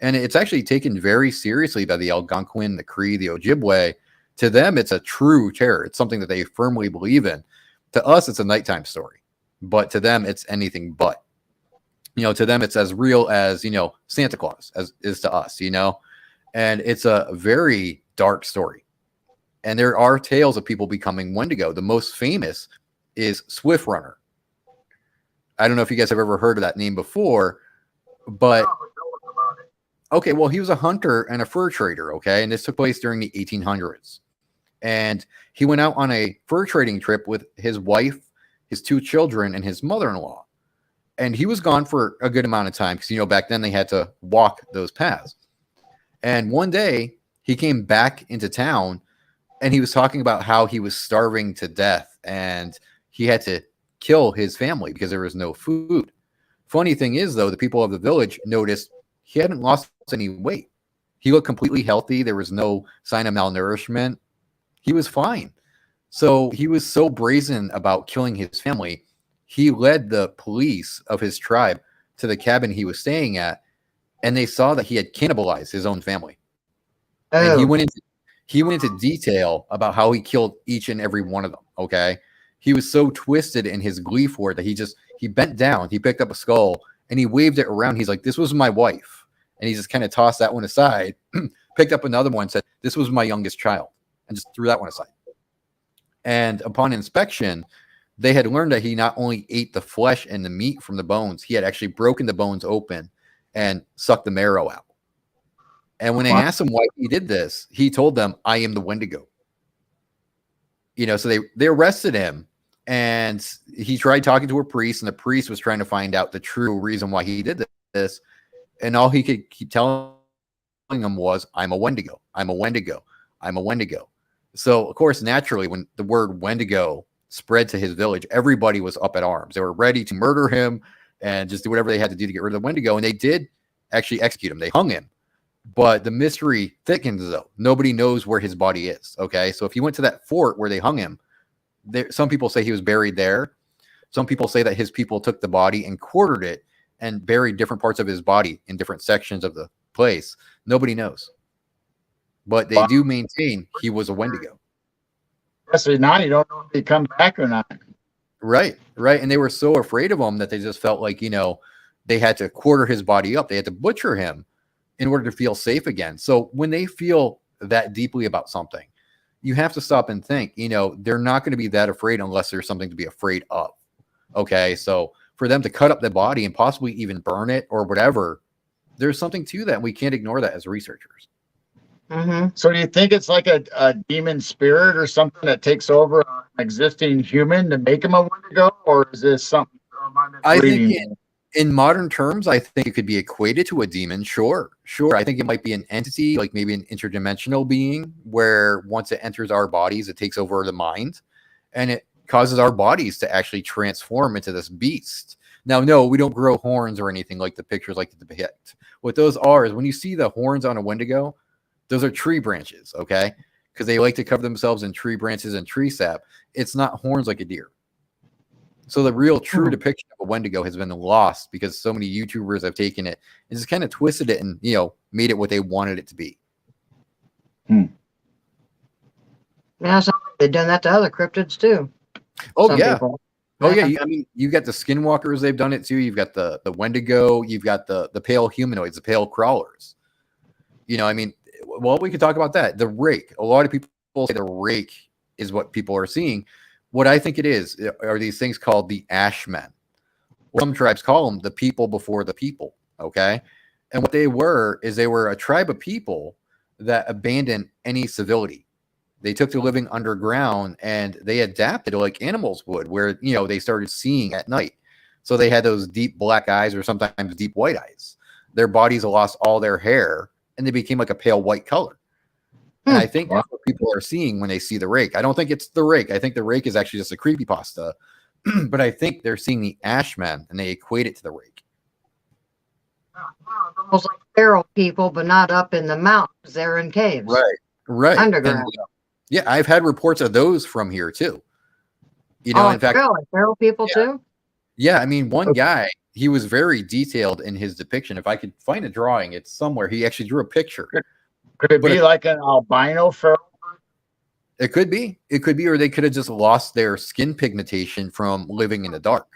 And it's actually taken very seriously by the Algonquin, the Cree, the Ojibwe. To them, it's a true terror. It's something that they firmly believe in. To us, it's a nighttime story. But to them, it's anything but. To them, it's as real as, Santa Claus as is to us, And it's a very dark story. And there are tales of people becoming Wendigo. The most famous is Swift Runner. I don't know if you guys have ever heard of that name before, but okay, well, he was a hunter and a fur trader, okay? And this took place during the 1800s. And he went out on a fur trading trip with his wife, his 2 children, and his mother-in-law. And he was gone for a good amount of time because, back then they had to walk those paths. And one day he came back into town and he was talking about how he was starving to death and he had to kill his family because there was no food. Funny thing is, though, the people of the village noticed he hadn't lost any weight. He looked completely healthy. There was no sign of malnourishment. He was fine. So he was so brazen about killing his family. He led the police of his tribe to the cabin he was staying at, and they saw that he had cannibalized his own family. Oh. And he went into detail about how he killed each and every one of them. Okay. He was so twisted in his glee for it that he bent down, he picked up a skull and he waved it around. He's like, this was my wife. And he just kind of tossed that one aside, picked up another one, said, this was my youngest child, and just threw that one aside. And upon inspection, they had learned that he not only ate the flesh and the meat from the bones, he had actually broken the bones open and sucked the marrow out. And when they asked him why he did this, he told them, I am the Wendigo. So they arrested him and he tried talking to a priest, and the priest was trying to find out the true reason why he did this. And all he could keep telling him was, I'm a Wendigo. I'm a Wendigo. I'm a Wendigo. So, of course, naturally, when the word Wendigo spread to his village, everybody was up at arms. They were ready to murder him and just do whatever they had to do to get rid of the Wendigo. And they did actually execute him. They hung him. But the mystery thickens, though. Nobody knows where his body is. Okay. So if you went to that fort where they hung him, some people say he was buried there. Some people say that his people took the body and quartered it and buried different parts of his body in different sections of the place. Nobody knows. But they do maintain he was a Wendigo. So now you don't know if he come back or not. Right. And they were so afraid of him that they just felt like, they had to quarter his body up. They had to butcher him in order to feel safe again. So when they feel that deeply about something, you have to stop and think, they're not going to be that afraid unless there's something to be afraid of. Okay. So for them to cut up the body and possibly even burn it or whatever, there's something to that. And we can't ignore that as researchers. Mm-hmm. So do you think it's like a demon spirit or something that takes over an existing human to make him a Wendigo, or is this something? I think In modern terms, I think it could be equated to a demon. Sure. I think it might be an entity, like maybe an interdimensional being, where once it enters our bodies, it takes over the mind, and it causes our bodies to actually transform into this beast. Now, no, we don't grow horns or anything like the pictures like to depict. What those are is when you see the horns on a Wendigo, those are tree branches, okay? Because they like to cover themselves in tree branches and tree sap. It's not horns like a deer. So the real true depiction of a Wendigo has been lost because so many YouTubers have taken it and just kind of twisted it and, made it what they wanted it to be. Yeah, they've done that to other cryptids too. Oh, Some yeah. people. Oh, yeah. I mean, you've got the skinwalkers. They've done it too. You've got the Wendigo. You've got the pale humanoids, the pale crawlers. I mean, well, we could talk about that. The rake. A lot of people say the rake is what people are seeing. What I think it is are these things called the Ashmen. Some tribes call them the people before the people. Okay. And what they were is they were a tribe of people that abandoned any civility. They took to living underground and they adapted like animals would, where, they started seeing at night. So they had those deep black eyes or sometimes deep white eyes. Their bodies lost all their hair and they became like a pale white color. And I think that's what people are seeing when they see the rake. I don't think it's the rake. I think the rake is actually just a creepypasta. But I think they're seeing the Ashmen and they equate it to the rake. It's almost like feral people, but not up in the mountains. They're in caves. Right. Underground. And, yeah, I've had reports of those from here too. In fact, really? Feral people too? Yeah, I mean, one guy, he was very detailed in his depiction. If I could find a drawing, it's somewhere. He actually drew a picture. Could it be like an albino feral? It could be, or they could have just lost their skin pigmentation from living in the dark.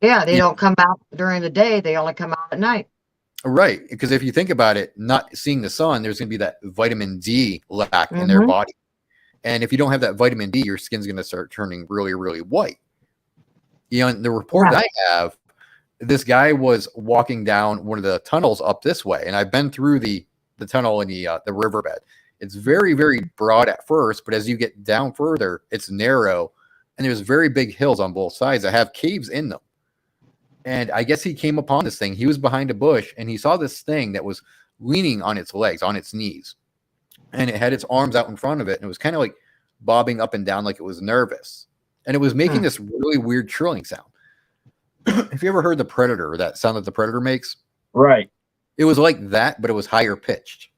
Yeah, they don't come out during the day. They only come out at night. Right, because if you think about it, not seeing the sun, there's going to be that vitamin D lack in their body. And if you don't have that vitamin D, your skin's going to start turning really, really white. In the report I have, this guy was walking down one of the tunnels up this way, and I've been through the tunnel in the riverbed. It's very, very broad at first, but as you get down further, it's narrow, and there's very big hills on both sides that have caves in them. And I guess he came upon this thing. He was behind a bush, and he saw this thing that was leaning on its legs, on its knees, and it had its arms out in front of it, and it was kind of like bobbing up and down like it was nervous, and it was making this really weird trilling sound. Have you ever heard the Predator, that sound that the Predator makes? Right. It was like that, but it was higher pitched.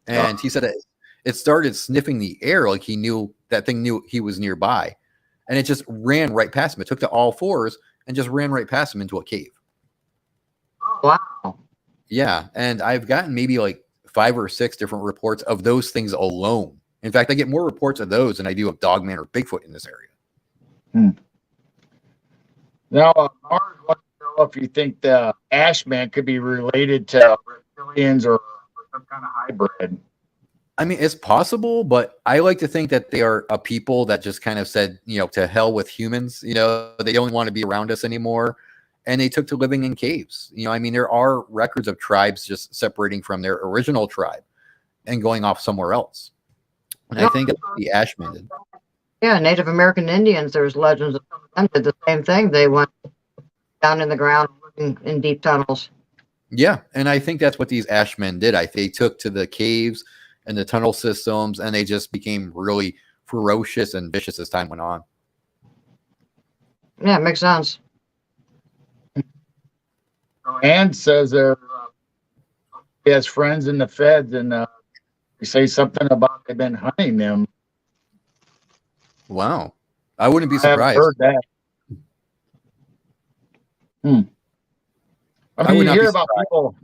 And he said it started sniffing the air like that thing knew he was nearby. And it just ran right past him. It took to all fours and just ran right past him into a cave. Wow. Yeah. And I've gotten maybe like 5 or 6 different reports of those things alone. In fact, I get more reports of those than I do of Dogman or Bigfoot in this area. Now, Mars wants to know if you think the Ashman could be related to reptilians or some kind of hybrid. I mean, it's possible, but I like to think that they are a people that just kind of said, to hell with humans. They don't want to be around us anymore. And they took to living in caves. I mean, there are records of tribes just separating from their original tribe and going off somewhere else. And I think that's what the Ashmen did. Yeah, Native American Indians, there's legends of them did the same thing. They went down in the ground living in deep tunnels. Yeah, and I think that's what these Ashmen did. They took to the caves and the tunnel systems, and they just became really ferocious and vicious as time went on. Yeah, it makes sense. Ann says he has friends in the feds, and he says something about they've been hunting them. Wow. I wouldn't be I haven't surprised. heard that. I mean, you hear about people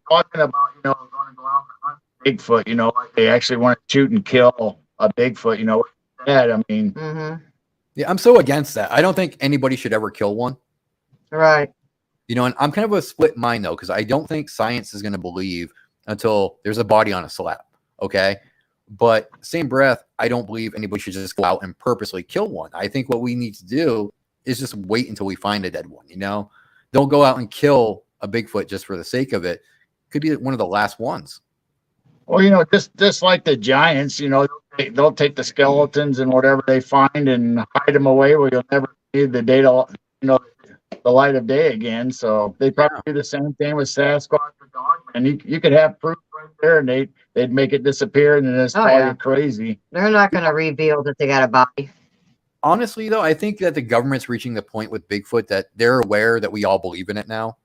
talking about, going to go out and hunt Bigfoot, like they actually want to shoot and kill a Bigfoot, that, I mean. Yeah, I'm so against that. I don't think anybody should ever kill one. Right. And I'm kind of a split mind, though, because I don't think science is going to believe until there's a body on a slab, okay? But same breath, I don't believe anybody should just go out and purposely kill one. I think what we need to do is just wait until we find a dead one, Don't go out and kill a Bigfoot just for the sake of it. Could be one of the last ones. Well, just like the giants, they'll take the skeletons and whatever they find and hide them away where you'll never see the data, they'll the light of day again. So they probably do the same thing with Sasquatch or Dogman. You could have proof right there, and they'd make it disappear, and then it's call you crazy. They're not going to reveal that they got a body. Honestly, though, I think that the government's reaching the point with Bigfoot that they're aware that we all believe in it now.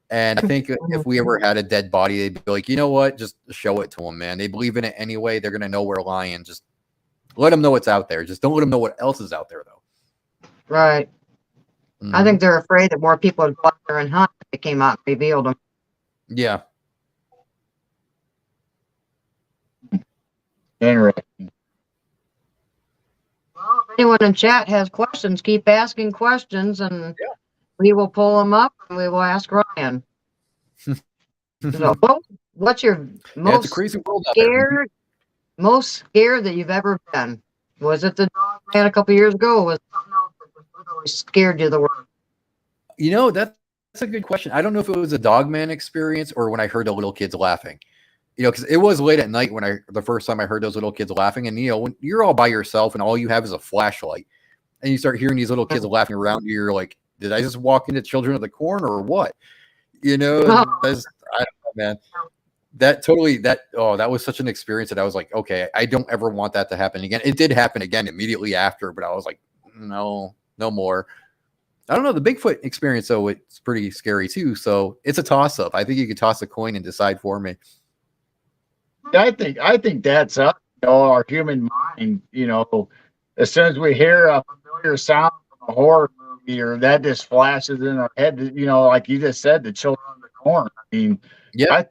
And I think if we ever had a dead body, they'd be like, you know what? Just show it to them, man. They believe in it anyway. They're going to know we're lying. Just let them know what's out there. Just don't let them know what else is out there, though. Right. I think they're afraid that more people would go out there and hunt if they came out and revealed them. Yeah. Interesting. Well, if anyone in chat has questions, keep asking questions, and we will pull them up and we will ask Ryan. So, what's your most crazy world scared that you've ever been? Was it the dog man a couple years ago, or was it something else that just literally scared you the worst? You know, that's a good question. I don't know if it was a Dogman experience or when I heard the little kids laughing. You know, because it was late at night when the first time I heard those little kids laughing. And, you know, when you're all by yourself and all you have is a flashlight and you start hearing these little kids laughing around you, you're like, did I just walk into Children of the Corn or what? You know, I don't know, man. That was such an experience that I was like, okay, I don't ever want that to happen again. It did happen again immediately after, but I was like, no more. I don't know. The Bigfoot experience, though, it's pretty scary too. So it's a toss up. I think you could toss a coin and decide for me. I think that's up, our human mind. As soon as we hear a familiar sound from a horror movie, or that just flashes in our head, like you just said, the Children of the Corn. I mean, yeah,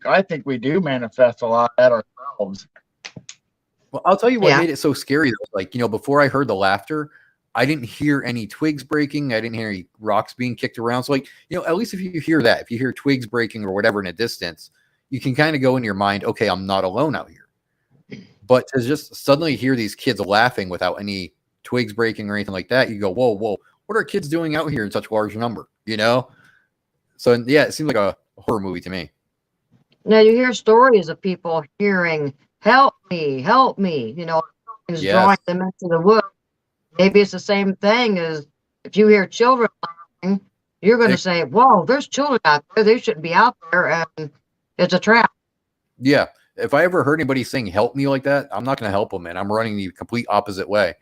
I think we do manifest a lot of that ourselves. Well, I'll tell you what made it so scary. Like, before I heard the laughter, I didn't hear any twigs breaking. I didn't hear any rocks being kicked around. So, like, at least if you hear that, if you hear twigs breaking or whatever in a distance, you can kind of go in your mind, okay, I'm not alone out here. But to just suddenly hear these kids laughing without any twigs breaking or anything like that, you go, whoa, what are kids doing out here in such large number? So yeah, it seems like a horror movie to me. Now you hear stories of people hearing, help me, something's drawing them into the woods. Maybe it's the same thing as if you hear children laughing, you're going to say, whoa, there's children out there. They shouldn't be out there. And it's a trap. Yeah. If I ever heard anybody saying help me like that, I'm not going to help them, man. I'm running the complete opposite way.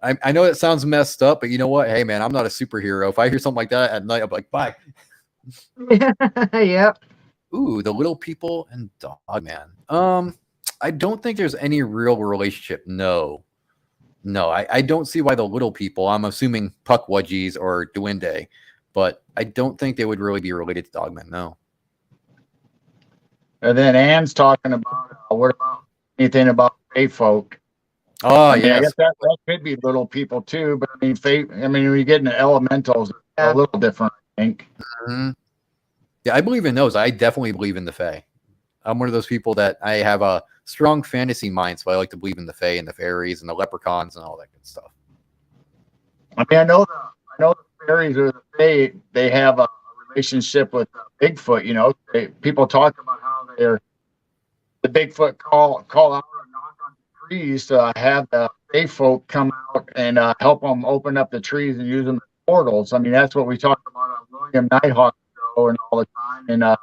I know it sounds messed up, but you know what? Hey, man, I'm not a superhero. If I hear something like that at night, I'm like, bye. Yep. Ooh, the little people and Dogman. I don't think there's any real relationship. No, I don't see why the little people, I'm assuming Puckwudgies or Duende, but I don't think they would really be related to Dogman, no. And then Ann's talking about, what about anything about Fae folk? Oh, yeah. I guess that could be little people too, but I mean, when you get into elementals, it's a little different, I think. Mm-hmm. Yeah, I believe in those. I definitely believe in the Fae. I'm one of those people that I have a strong fantasy mind, so I like to believe in the Fae and the fairies and the leprechauns and all that good stuff. I mean, I know the fairies or the Fae, they have a relationship with Bigfoot. People talk about how the Bigfoot call out or knock on the trees to have the Fae folk come out and help them open up the trees and use them as portals. I mean, that's what we talked about on William Nighthawk show and all the time. And I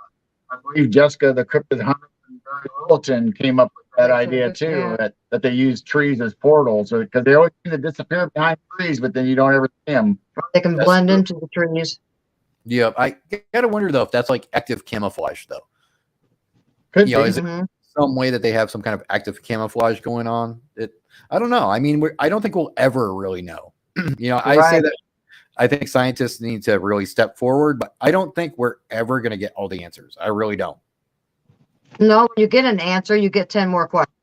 believe Jessica, the Cryptid Hunter, and Barry Littleton came up with that idea too, that they use trees as portals, because they always seem to disappear behind trees, but then you don't ever see them. They can blend into the trees. Yeah, I gotta wonder though if that's like active camouflage though. Could be. Is it some way that they have some kind of active camouflage going on? I don't know. I mean, I don't think we'll ever really know. I say that I think scientists need to really step forward, but I don't think we're ever going to get all the answers. I really don't. No, when you get an answer, you get 10 more questions.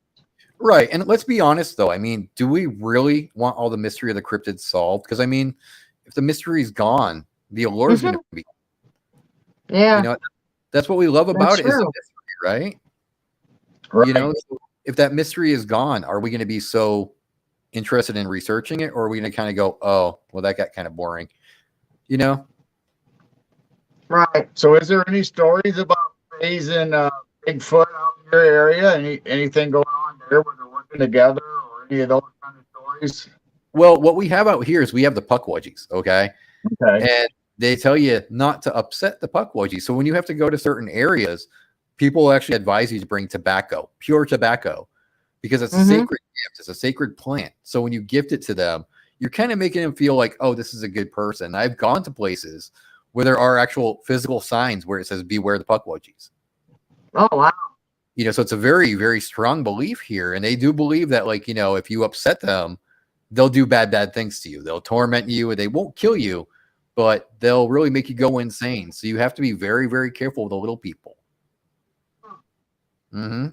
Right. And let's be honest, though. I mean, do we really want all the mystery of the cryptids solved? Because, I mean, if the mystery is gone, the allure is going to be. Yeah. That's what we love about it is the mystery, right? Right. So if that mystery is gone, are we going to be so interested in researching it, or are we going to kind of go, oh, well, that got kind of boring, Right. So is there any stories about raising Bigfoot out in your area? Anything going on there where they're working together, or any of those kind of stories? Well, what we have out here is we have the Puckwudgies, okay? Okay. And they tell you not to upset the Pukwudgie. So when you have to go to certain areas, people actually advise you to bring tobacco, pure tobacco, because it's a sacred gift. It's a sacred plant. So when you gift it to them, you're kind of making them feel like, oh, this is a good person. I've gone to places where there are actual physical signs where it says, beware the Pukwudgies. Oh, wow. You know, so it's a very, very strong belief here. And they do believe that, like, you know, if you upset them, they'll do bad things to you. They'll torment you, and they won't kill you, but they'll really make you go insane. So you have to be very, very careful with the little people.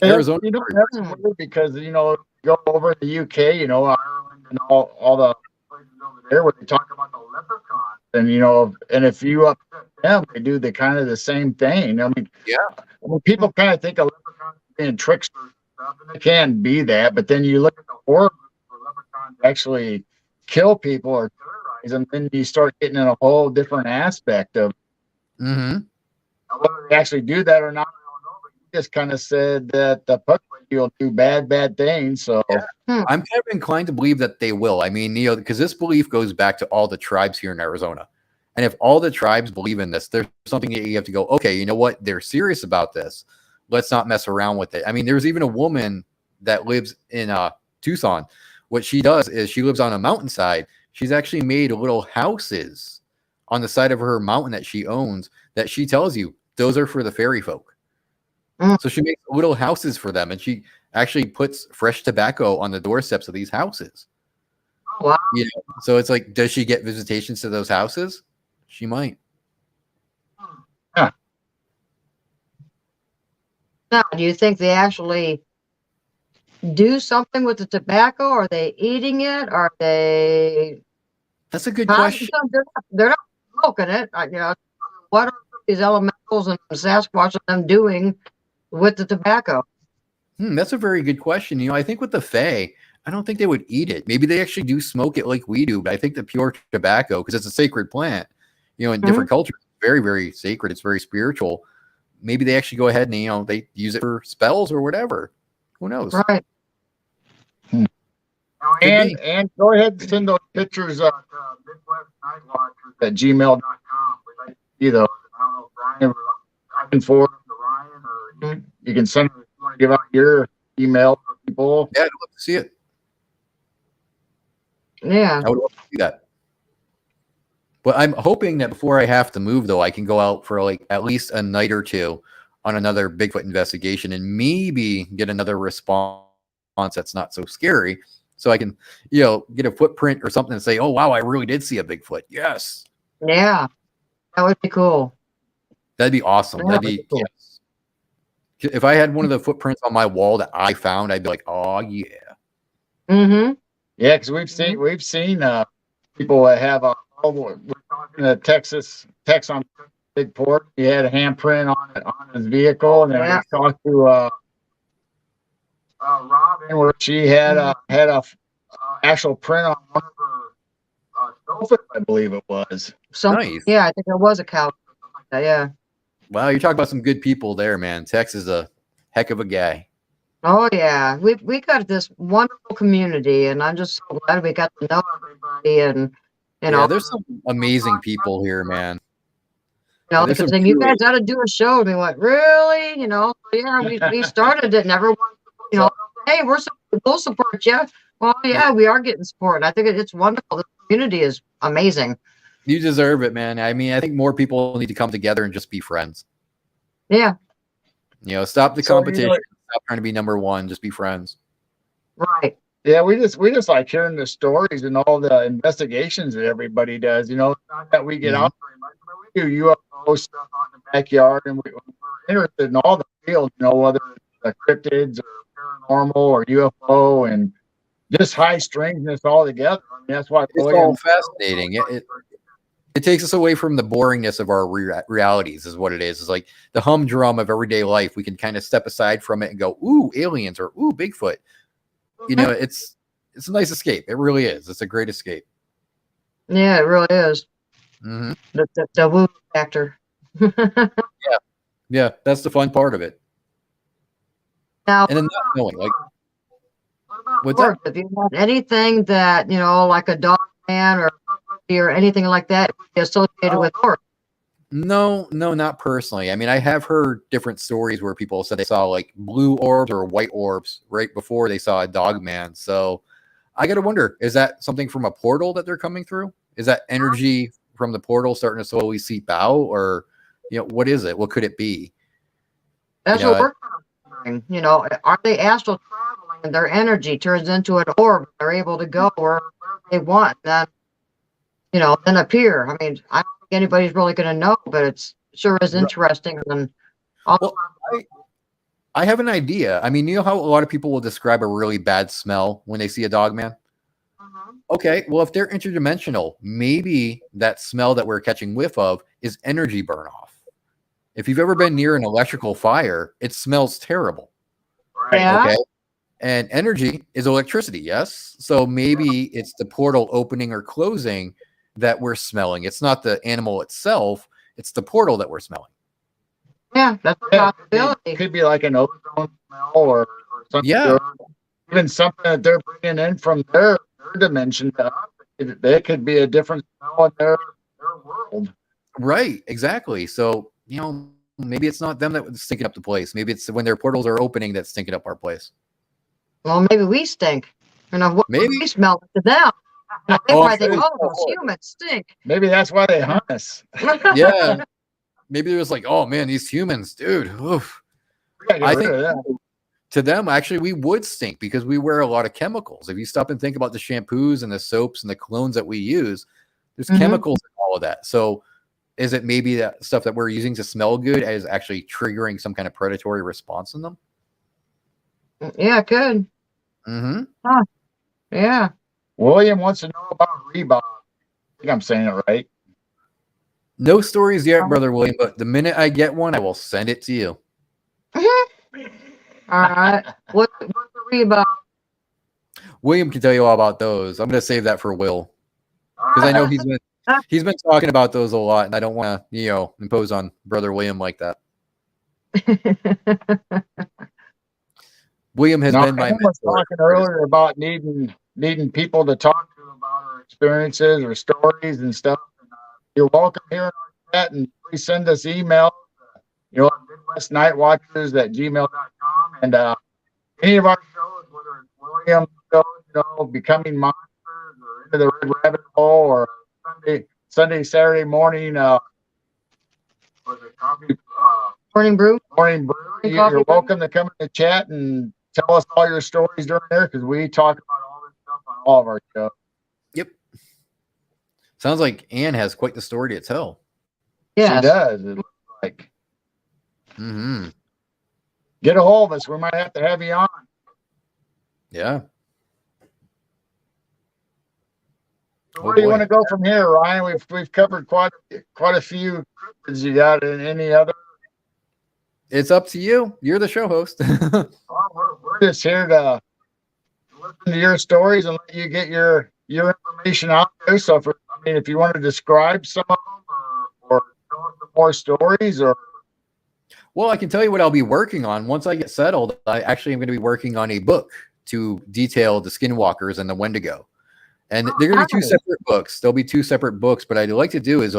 Arizona, you know, that's weird because, you know, go over to the UK, you know, Ireland and all the places over there where they talk about the leprechauns, and, you know, and if you upset them, they do the kind of the same thing. I mean, yeah. I mean, people kind of think of leprechauns being tricksters and stuff, and they can be that, but then you look at the horror where leprechauns actually kill people or terrorize them, then you start getting in a whole different aspect of whether they actually do that or not. Just kind of said that the Pukwudgie will do bad things. So I'm kind of inclined to believe that they will. I mean, you know, because this belief goes back to all the tribes here in Arizona. And if all the tribes believe in this, there's something that you have to go, okay, you know what? They're serious about this. Let's not mess around with it. I mean, there's even a woman that lives in Tucson. What she does is she lives on a mountainside. She's actually made little houses on the side of her mountain that she owns that she tells you those are for the fairy folk. So she makes little houses for them, and she actually puts fresh tobacco on the doorsteps of these houses. Oh, wow. You know, so it's like, does she get visitations to those houses? She might. Yeah. Now, do you think they actually do something with the tobacco? Are they eating it? Are they? That's a good question. They're not smoking it. You know, what are these elementals and Sasquatch and them doing with the tobacco? That's a very good question. You know, I think with the Fae, I don't think they would eat it. Maybe they actually do smoke it like we do, but I think the pure tobacco, because it's a sacred plant, you know, in different cultures, very, very sacred. It's very spiritual. Maybe they actually go ahead and, you know, they use it for spells or whatever. Who knows? Right. And go ahead and send those pictures to Midwest Nightwatchers at gmail.com. We'd like to see those. I don't know, Brian, I can forward them to Ryan, or you can send them if you want to give out your email for people. Yeah, I'd love to see it. Yeah. I would love to see that. But I'm hoping that before I have to move, though, I can go out for like at least a night or two on another Bigfoot investigation and maybe get another response that's not so scary. So I can, you know, get a footprint or something and say, oh, wow, I really did see a Bigfoot. Yes. Yeah. That would be cool. That'd be awesome. Yeah, That'd be cool. Yes. If I had one of the footprints on my wall that I found, I'd be like, oh, yeah. Mm-hmm. Yeah, because we've seen people that have we're talking to Tex on Big Port. He had a handprint on it on his vehicle, and then we talked to Robin, where she had a actual print on one of her dolphins, I believe it was. Nice. Yeah, I think there was a cow. Yeah. Wow, you're talking about some good people there, man. Tex is a heck of a guy. Oh yeah, we got this wonderful community, and I'm just so glad we got to know everybody. And you know, there's some amazing people here, man. You know, because then you guys got to do a show. And we went, really? You know, yeah, we started it, and everyone, you know, hey, we'll support you. Well, yeah, we are getting support. I think it's wonderful. The community is amazing. You deserve it, man. I mean, I think more people need to come together and just be friends. Yeah. You know, stop the competition. Stop trying to be number one. Just be friends. Right. Yeah, we just like hearing the stories and all the investigations that everybody does. You know, it's not that we get out very much, but we do UFO stuff on the backyard, and we're interested in all the fields. You know, whether it's cryptids or paranormal or UFO, and just high strangeness all together. I mean, that's why it's all fascinating. It takes us away from the boringness of our realities, is what it is. It's like the humdrum of everyday life. We can kind of step aside from it and go, ooh, aliens, or ooh, Bigfoot. You know, it's a nice escape. It really is. It's a great escape. Yeah, it really is. The woo factor. Yeah, that's the fun part of it. Now, and then not knowing, like, what's that? If you have anything that, you know, like a dog man or or anything like that would be associated with orbs. No, not personally. I mean, I have heard different stories where people said they saw like blue orbs or white orbs right before they saw a dog man. So I got to wonder, is that something from a portal that they're coming through? Is that energy from the portal starting to slowly seep out, or, what is it? What could it be? That's what we're wondering. Are they astral traveling and their energy turns into an orb? They're able to go where they want, and then appear. I mean, I don't think anybody's really going to know, but it sure is interesting. And I have an idea. I mean, you know how a lot of people will describe a really bad smell when they see a dog man? Okay, well, if they're interdimensional, maybe that smell that we're catching whiff of is energy burn off. If you've ever been near an electrical fire, it smells terrible. Yeah. Okay. And energy is electricity, yes? So maybe it's the portal opening or closing that we're smelling. It's not the animal itself, it's the portal that we're smelling. Yeah, that's a possibility. It could be like an ozone smell or something. Yeah. Or even something that they're bringing in from their dimension to us. They could be a different smell in their world. Right, exactly. So, maybe it's not them that's stinking up the place. Maybe it's when their portals are opening that's stinking up our place. Well, maybe we stink. What Maybe we smell to them. They might think, those humans stink. Maybe that's why they hunt us. Yeah. Maybe it was like, oh man, these humans, dude. Oof. I think to them, actually, we would stink because we wear a lot of chemicals. If you stop and think about the shampoos and the soaps and the colognes that we use, there's chemicals in all of that. So is it maybe that stuff that we're using to smell good is actually triggering some kind of predatory response in them? Yeah, it could. Mm-hmm. Huh. Yeah. William wants to know about Reebok. I think I'm saying it right. No stories yet, Brother William, but the minute I get one, I will send it to you. All right. What's the Reebok? William can tell you all about those. I'm going to save that for Will because I know he's been talking about those a lot, and I don't want to impose on Brother William like that. William has been my mentor. Talking earlier about needing people to talk to about our experiences or stories and stuff. And, you're welcome here in our chat, and please send us emails. MidwestNightWatchers@gmail.com, and any of our shows, whether it's William's show, Becoming Monsters, or Into the Red Rabbit Hole, or Saturday morning, Morning Brew. You're welcome to come in the chat and tell us all your stories during there, because we talk about all this stuff on all of our shows. Yep. Sounds like Anne has quite the story to tell. Yeah, she does. It looks like. Mm-hmm. Get a hold of us. We might have to have you on. Yeah. So where do you want to go from here, Ryan? We've covered quite a few cryptids. You got any other? It's up to you. You're the show host. We're just here to listen to your stories and let you get your information out there. So if you want to describe some of them or tell us some more stories, or well, I can tell you what I'll be working on once I get settled. I actually am going to be working on a book to detail the skinwalkers and the Wendigo. And they're going to be two separate books. There'll be two separate books, but I'd like to do is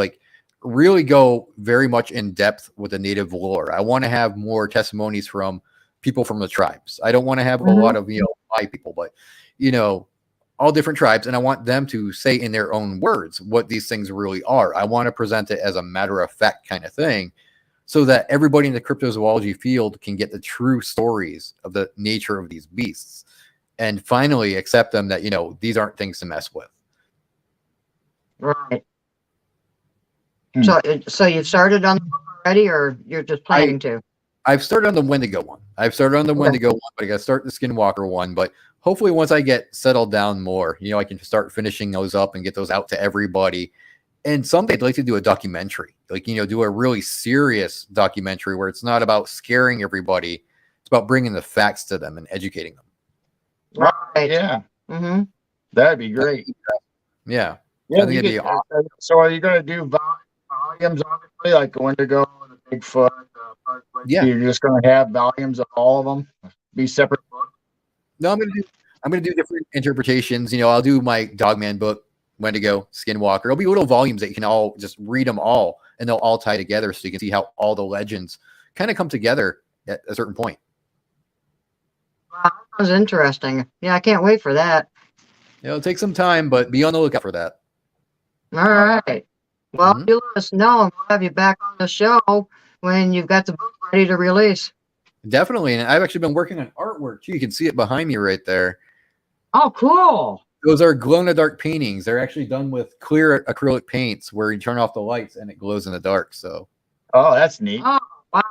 really go very much in depth with the native lore. I want to have more testimonies from people from the tribes. I don't want to have a lot of, my people, but, all different tribes. And I want them to say in their own words what these things really are. I want to present it as a matter of fact kind of thing, so that everybody in the cryptozoology field can get the true stories of the nature of these beasts and finally accept them that, these aren't things to mess with. Right. So you've started on the book already, or you're just planning to? I've started on the Wendigo one. But I got to start the Skinwalker one. But hopefully once I get settled down more, I can start finishing those up and get those out to everybody. And someday I'd like to do a documentary, do a really serious documentary where it's not about scaring everybody. It's about bringing the facts to them and educating them. Right. Yeah. Mm-hmm. That'd be great. Yeah. Yeah. Awesome. So are you going to do volumes, obviously, like the Wendigo and the Bigfoot? Yeah. You're just going to have volumes of all of them, be separate books? No, I'm going to do different interpretations. I'll do my Dogman book Wendigo, Skinwalker. It'll be little volumes that you can all just read them all, and they'll all tie together so you can see how all the legends kind of come together at a certain point. Wow, that was interesting. Yeah, I can't wait for that. It'll take some time, but be on the lookout for that. All right. Well, Mhm. you let us know, and we'll have you back on the show when you've got the book ready to release. Definitely. And I've actually been working on artwork too. You can see it behind me right there. Oh, cool. Those are glow-in-the-dark paintings. They're actually done with clear acrylic paints where you turn off the lights and it glows in the dark. So, Oh, that's neat. Oh, wow.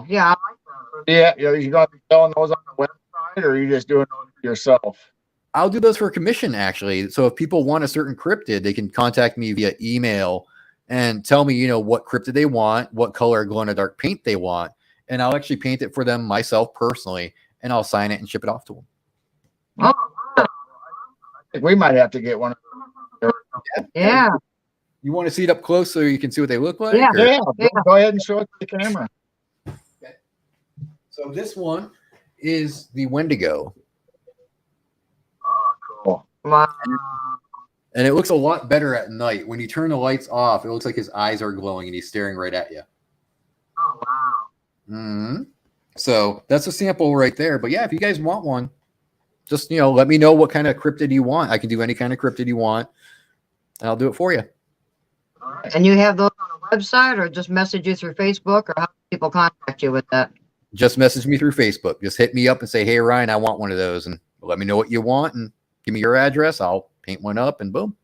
Yeah, I like that. Yeah, you going to be selling those on the website, or are you just doing those yourself? I'll do those for commission, actually. So if people want a certain cryptid, they can contact me via email and tell me, what cryptid they want, what color glow-in-the-dark paint they want, and I'll actually paint it for them myself personally, and I'll sign it and ship it off to them. Oh, wow. I think we might have to get one of those. Yeah. You want to see it up close so you can see what they look like? Yeah. or- Yeah, Yeah. go ahead and show it to the camera. So this one is the Wendigo, Oh, cool. Wow. and it looks a lot better at night. When you turn the lights off, it looks like his eyes are glowing and he's staring right at you. Oh, wow. Mm-hmm. So that's a sample right there. But yeah, if you guys want one, just let me know what kind of cryptid you want. I can do any kind of cryptid you want, and I'll do it for you. All right. And you have those on the website, or just message you through Facebook, or how do people contact you with that? Just message me through Facebook. Just hit me up and say, "Hey Ryan, I want one of those," and let me know what you want and give me your address. I'll paint one up, and boom.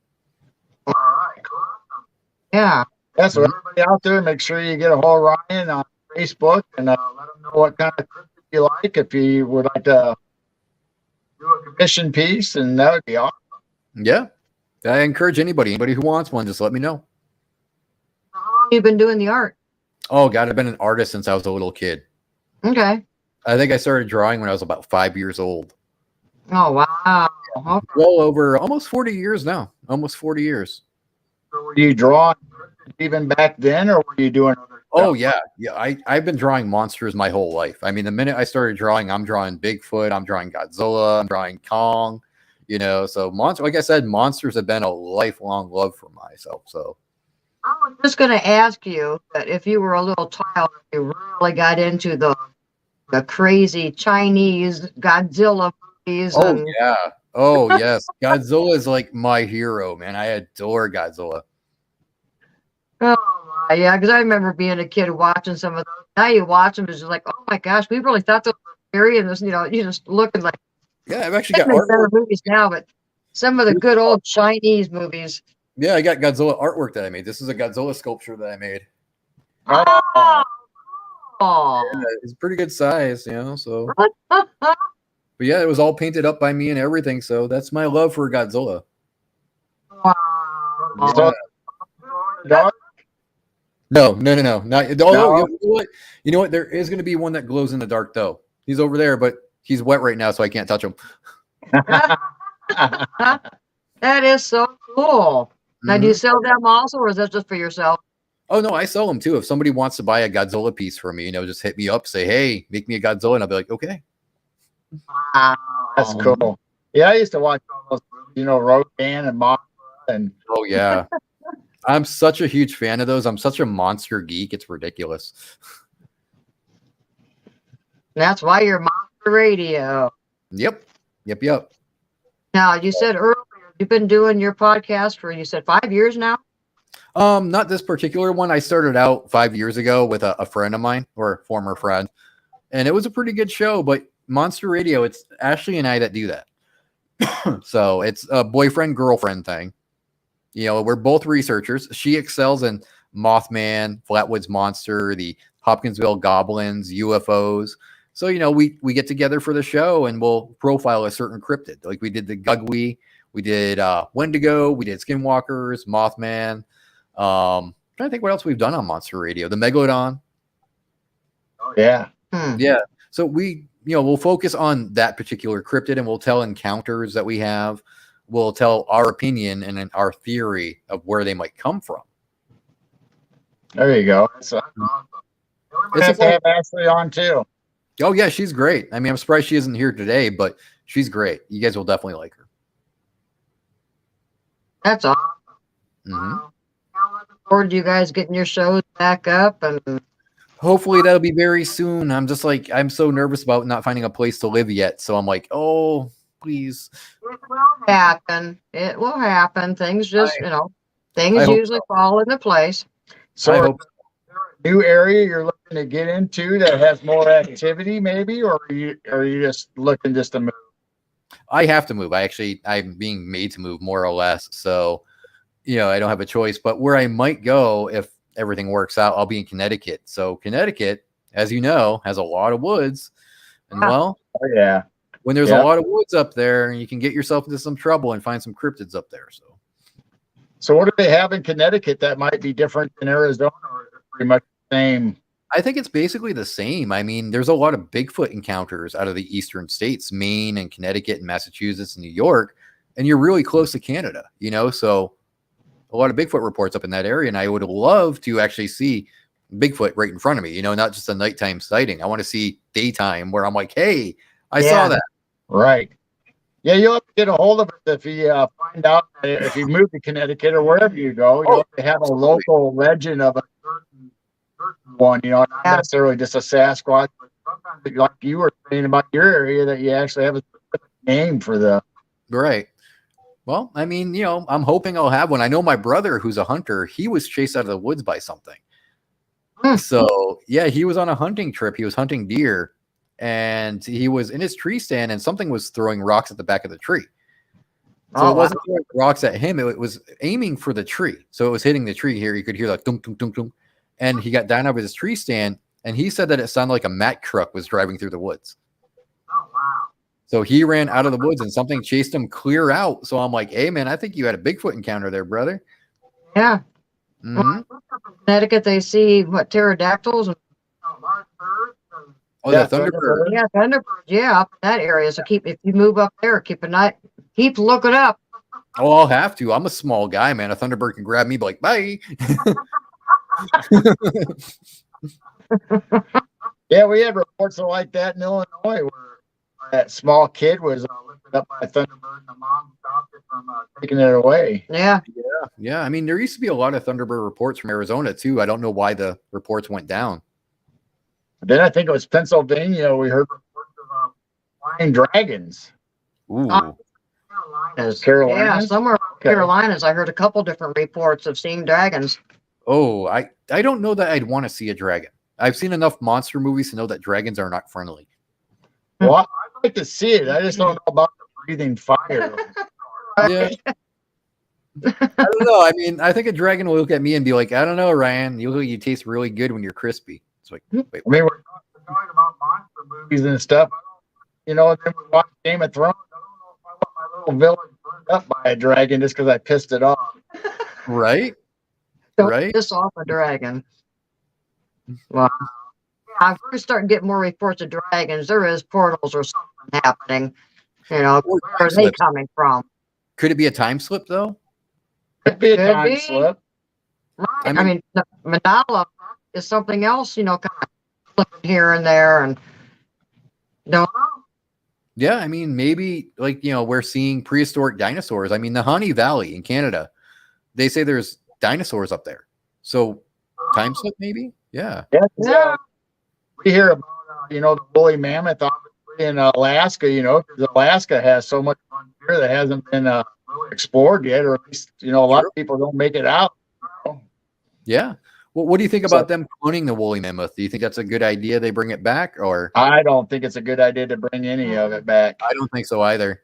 All right, cool. Yeah. Yeah, so everybody out there, make sure you get a hold of Ryan on Facebook and let him know what kind of cryptid you like. If you would like to do a commission piece, and that would be awesome. Yeah, I encourage anybody who wants one, just let me know. How long have you been doing the art? Oh God, I've been an artist since I was a little kid. Okay. I think I started drawing when I was about 5 years old. Oh, wow. Okay. Well over almost 40 years now. Almost 40 years. So were you drawing even back then, or were you doing other Oh stuff? yeah. I've been drawing monsters my whole life. I mean, the minute I started drawing, I'm drawing Bigfoot, I'm drawing Godzilla, I'm drawing Kong. So monster, like I said, monsters have been a lifelong love for myself. So I was just going to ask you that if you were a little child, if you really got into the crazy Chinese Godzilla movies. oh And, yeah. Oh yes. Godzilla is like my hero, man. I adore Godzilla. oh, my, yeah, because I remember being a kid watching some of those. Now you watch them, it's just like, oh my gosh, we really thought those were scary. And this, you just looking like Yeah, I've actually got better artwork. movies now, but some of the good old Chinese movies. Yeah, I got Godzilla artwork that I made. This is a Godzilla sculpture that I made. Oh, Oh. Yeah, it's pretty good size, so. But yeah, it was all painted up by me and everything. So that's my love for Godzilla. Wow. so, dog? No. Not. No? Oh, you know what? You know what? There is going to be one that glows in the dark, though. He's over there, but he's wet right now, so I can't touch him. That is so cool. Now, do you Mhm. sell them also, or is that just for yourself? Oh no, I sell them too. If somebody wants to buy a Godzilla piece from me, just hit me up, say, "Hey, make me a Godzilla," and I'll be like, "Okay." Wow. That's cool. Yeah, I used to watch all those movies, Rodan and Mothra, and Oh yeah, I'm such a huge fan of those. I'm such a monster geek. It's ridiculous. That's why you're Monster Radio. Yep. Now, you said earlier you've been doing your podcast for, you said 5 years now? Not this particular one. I started out 5 years ago with a friend of mine, or a former friend, and it was a pretty good show. But Monster Radio, it's Ashley and I that do that. So it's a boyfriend-girlfriend thing. We're both researchers. She excels in Mothman, Flatwoods Monster, the Hopkinsville Goblins, UFOs. So, we get together for the show and we'll profile a certain cryptid. Like we did the Gugwi, we did Wendigo, we did Skinwalkers, Mothman. Trying to think what else we've done on Monster Radio. The Megalodon. oh yeah. Yeah. So we'll focus on that particular cryptid and we'll tell encounters that we have. We'll tell our opinion and our theory of where they might come from. There you go. That's awesome. We might have to have Ashley on too. Oh yeah, she's great. I mean, I'm surprised she isn't here today, but she's great. You guys will definitely like her. That's awesome. Mhm. How looking forward to you guys getting your shows back up, and Hopefully that'll be very soon. I'm just like, I'm so nervous about not finding a place to live yet. So I'm like, oh, please. it will happen. It will happen. Things just, I things hope usually fall into place. So I is hope there a new area you're looking to get into that has more activity, maybe, or are you just looking just to move? I have to move. I'm being made to move more or less. So, I don't have a choice. But where I might go if everything works out, I'll be in Connecticut. So Connecticut, as you know, has a lot of woods. And Yeah. well, Oh yeah. when there's Yeah. a lot of woods up there, you can get yourself into some trouble and find some cryptids up there. So what do they have in Connecticut that might be different than Arizona, or is it pretty much the same? I think it's basically the same. I mean, there's a lot of Bigfoot encounters out of the eastern states, Maine and Connecticut and Massachusetts and New York, and you're really close to Canada, so a lot of Bigfoot reports up in that area. And I would love to actually see Bigfoot right in front of me, not just a nighttime sighting. I want to see daytime where I'm like, hey, I saw that. Right. Yeah, you'll have to get a hold of it if you find out that if you move to Connecticut or wherever you go, you'll have to have a local legend of a certain one, not necessarily just a Sasquatch, but sometimes, like you were saying about your area, that you actually have a specific name for the. Right. Well, I mean, I'm hoping I'll have one. I know my brother, who's a hunter, he was chased out of the woods by something. So, yeah, he was on a hunting trip. He was hunting deer, and he was in his tree stand, and something was throwing rocks at the back of the tree. So it wasn't throwing rocks at him. It was aiming for the tree. So it was hitting the tree here. You could hear like dunk, dunk, dunk, dunk. And he got down over his tree stand, and he said that it sounded like a Mack truck was driving through the woods. Oh, wow. So he ran out of the woods, and something chased him clear out. So I'm like, hey, man, I think you had a Bigfoot encounter there, brother. Yeah. Mhm. Well, in Connecticut, they see pterodactyls and Oh, the Thunderbird. yeah, thunderbirds. Yeah, up in that area. So if you move up there, keep looking up. Oh, I'll have to. I'm a small guy, man. A Thunderbird can grab me, be like, bye. Yeah, we had reports like that in Illinois where that small kid was lifted up by a Thunderbird and the mom stopped it from taking it away. Yeah. Yeah. I mean, there used to be a lot of Thunderbird reports from Arizona, too. I don't know why the reports went down. Then I think it was Pennsylvania. We heard reports of flying dragons. Ooh. Carolinas. Yeah, somewhere in Carolinas, I heard a couple different reports of seeing dragons. Oh, I don't know that I'd want to see a dragon. I've seen enough monster movies to know that dragons are not friendly. Well, I'd like to see it. I just don't know about the breathing fire. Yeah. I don't know. I mean, I think a dragon will look at me and be like, I don't know, Ryan. You taste really good when you're crispy. It's like, wait, I mean, we're talking about monster movies and stuff. Then we watch Game of Thrones. I don't know if I want my little village burned up by a dragon just because I pissed it off. right? Don't Right? piss off a dragon. Wow. Yeah, we're starting to get more reports of dragons. There is portals or something happening. Where are they coming from? Could it be a time slip, though? Could be a Could time be. slip. Right. I mean, the Manala is something else, kind of flipping here and there, and don't know. Yeah, I mean, maybe we're seeing prehistoric dinosaurs. I mean, the Honey Valley in Canada, they say there's dinosaurs up there. So time slip, maybe? Yeah. Yeah. We hear about the woolly mammoth obviously in Alaska. Because Alaska has so much frontier that hasn't been really explored yet, or at least a lot of people don't make it out. Yeah. Well, what do you think about them cloning the woolly mammoth? Do you think that's a good idea? They bring it back, or? I don't think it's a good idea to bring any of it back. I don't think so either.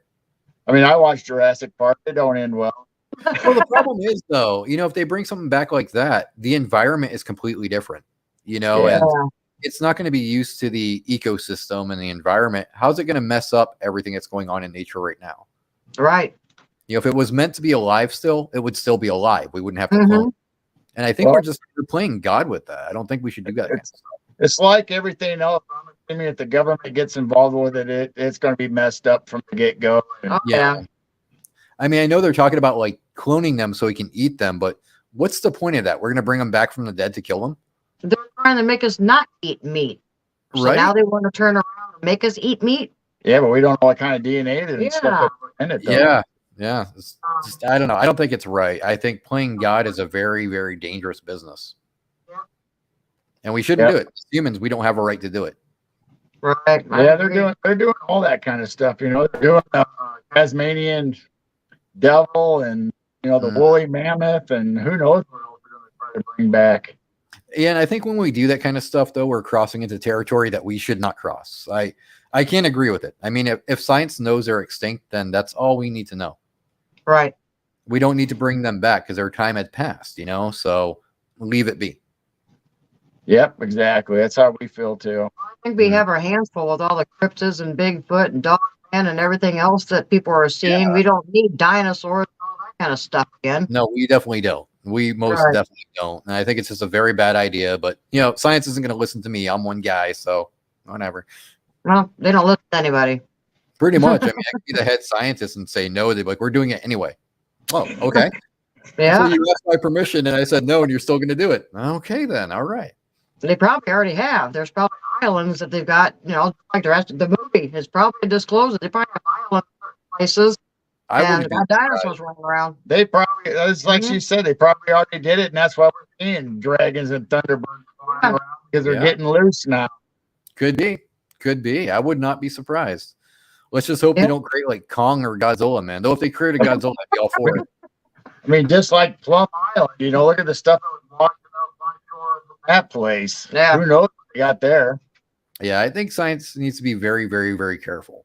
I mean, I watched Jurassic Park. They don't end well. Well, the problem is, though, if they bring something back like that, the environment is completely different, and it's not going to be used to the ecosystem and the environment. How's it going to mess up everything that's going on in nature right now? Right. If it was meant to be alive still, it would still be alive. We wouldn't have to clone. And I think we're playing God with that. I don't think we should do that. It's like everything else. I'm assuming if the government gets involved with it, it's going to be messed up from the get-go. Yeah. I mean, I know they're talking about cloning them so we can eat them, but what's the point of that? We're going to bring them back from the dead to kill them? They're trying to make us not eat meat. So now they want to turn around and make us eat meat. Yeah, but we don't know what kind of DNA and stuff in it, though. Yeah. Yeah, it's just, I don't know. I don't think it's right. I think playing God is a very, very dangerous business, and we shouldn't Yep. do it. As humans, we don't have a right to do it. Right. I Yeah, agree. they're doing all that kind of stuff. You know, they're doing Tasmanian devil and the woolly mammoth and who knows what else they're going to try to bring back. Yeah, and I think when we do that kind of stuff, though, we're crossing into territory that we should not cross. I can't agree with it. I mean, if science knows they're extinct, then that's all we need to know. Right. We don't need to bring them back because their time had passed, so leave it be. Yep, exactly. That's how we feel too. I think we have our hands full with all the cryptids and Bigfoot and Dogman and everything else that people are seeing. Yeah. We don't need dinosaurs and all that kind of stuff again. No, we definitely don't. We most Right. definitely don't. And I think it's just a very bad idea. But, science isn't going to listen to me. I'm one guy, so whatever. Well, they don't listen to anybody. Pretty much. I mean, I could be the head scientist and say no. They'd be like, we're doing it anyway. Oh, okay. Yeah. So you asked my permission, and I said no, and you're still going to do it. Okay, then. All right. They probably already have. There's probably islands that they've got, like the rest of the movie. It's probably disclosed. They probably have islands in places I and would be got surprised. dinosaurs running around. They probably, it's like she said, they probably already did it, and that's why we're seeing dragons and thunderbirds flying around because they're getting loose now. Could be. Could be. I would not be surprised. Let's just hope they don't create like Kong or Godzilla, man. Though if they created a Godzilla, I'd be all for it. I mean, just like Plum Island, look at the stuff that was washing up on shore from that place. Yeah. Who knows what they got there? Yeah, I think science needs to be very, very, very careful.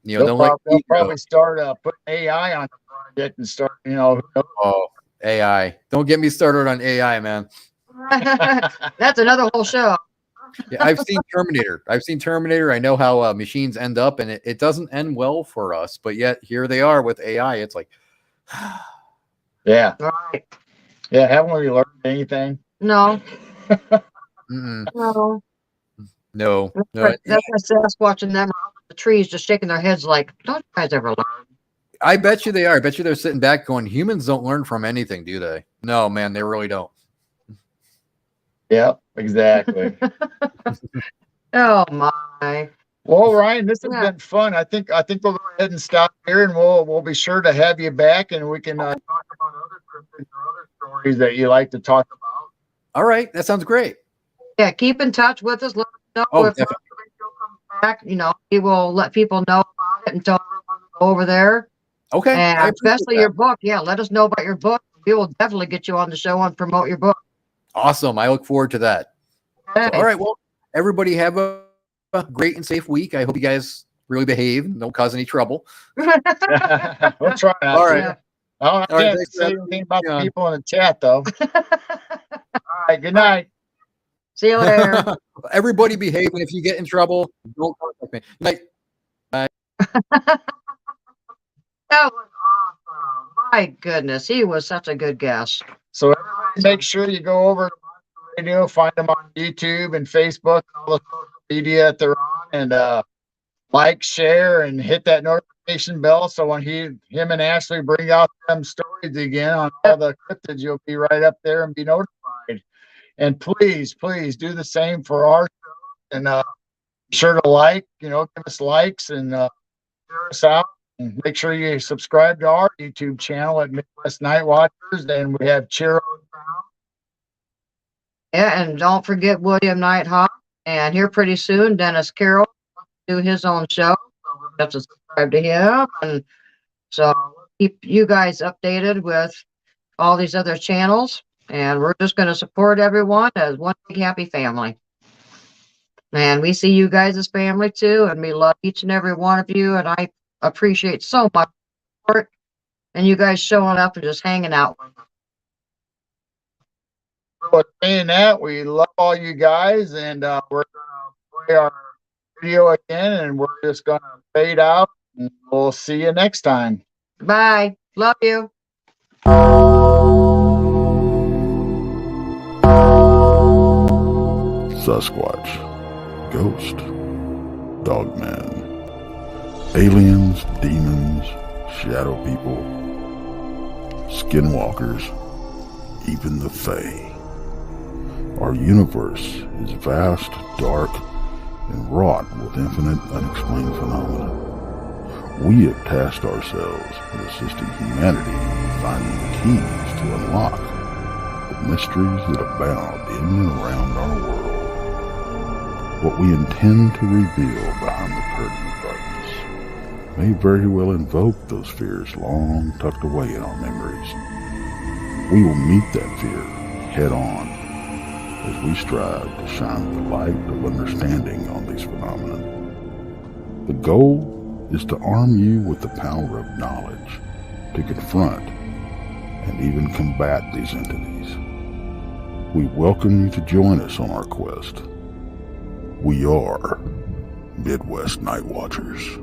They'll probably start putting AI on the project and start, who knows? Oh, AI. Don't get me started on AI, man. That's another whole show. Yeah, I've seen Terminator. I know how machines end up, and it doesn't end well for us. But yet here they are with AI. It's like, yeah, Right. yeah. Haven't we learned anything? No. mm-mm, No. no. That's why Sasquatch and them are up in the trees just shaking their heads like, don't you guys ever learn? I bet you they are. I bet you they're sitting back going, humans don't learn from anything, do they? No, man, they really don't. Yep, exactly. Oh my. Well, Ryan, this has been fun. I think we'll go ahead and stop here, and we'll be sure to have you back, and we can talk about other cryptids or other stories that you like to talk about. All right, that sounds great. Yeah, keep in touch with us. Let us know if definitely. comes back. We will let people know about it and tell everyone to go over there. Okay. And especially your book. Yeah, let us know about your book. We will definitely get you on the show and promote your book. Awesome. I look forward to that. Okay. All right. Well, everybody have a great and safe week. I hope you guys really behave. Don't cause any trouble. We'll try. All right. I can't say anything about the people in the chat, though. All right. Good night. See you later. Everybody behave. And if you get in trouble, don't contact me. Night. Bye. That was awesome. My goodness. He was such a good guest. So everybody make sure you go over to Monster Radio, find them on YouTube and Facebook, and all the social media that they're on, and like, share, and hit that notification bell. So when him and Ashley bring out them stories again on all the cryptids, you'll be right up there and be notified. And please do the same for our show. And be sure to give us likes and share us out. And make sure you subscribe to our YouTube channel at Midwest Night Watchers. And we have Chiro. Yeah, and don't forget William Nighthawk. And here pretty soon, Dennis Carroll will do his own show. So we'll have to subscribe to him. And so keep you guys updated with all these other channels. And we're just going to support everyone as one big happy family. And we see you guys as family too. And we love each and every one of you. And I appreciate so much support and you guys showing up and just hanging out with us. So saying that, we love all you guys, and we're gonna play our video again, and we're just gonna fade out, and we'll see you next time. Bye. Love you. Sasquatch, Ghost, Dogman, aliens, demons, shadow people, skinwalkers, even the Fae. Our universe is vast, dark, and wrought with infinite unexplained phenomena. We have tasked ourselves with assisting humanity in finding the keys to unlock the mysteries that abound in and around our world. What we intend to reveal behind the curtain of darkness may very well invoke those fears long tucked away in our memories. We will meet that fear head on as we strive to shine the light of understanding on these phenomena. The goal is to arm you with the power of knowledge to confront and even combat these entities. We welcome you to join us on our quest. We are Midwest Night Watchers.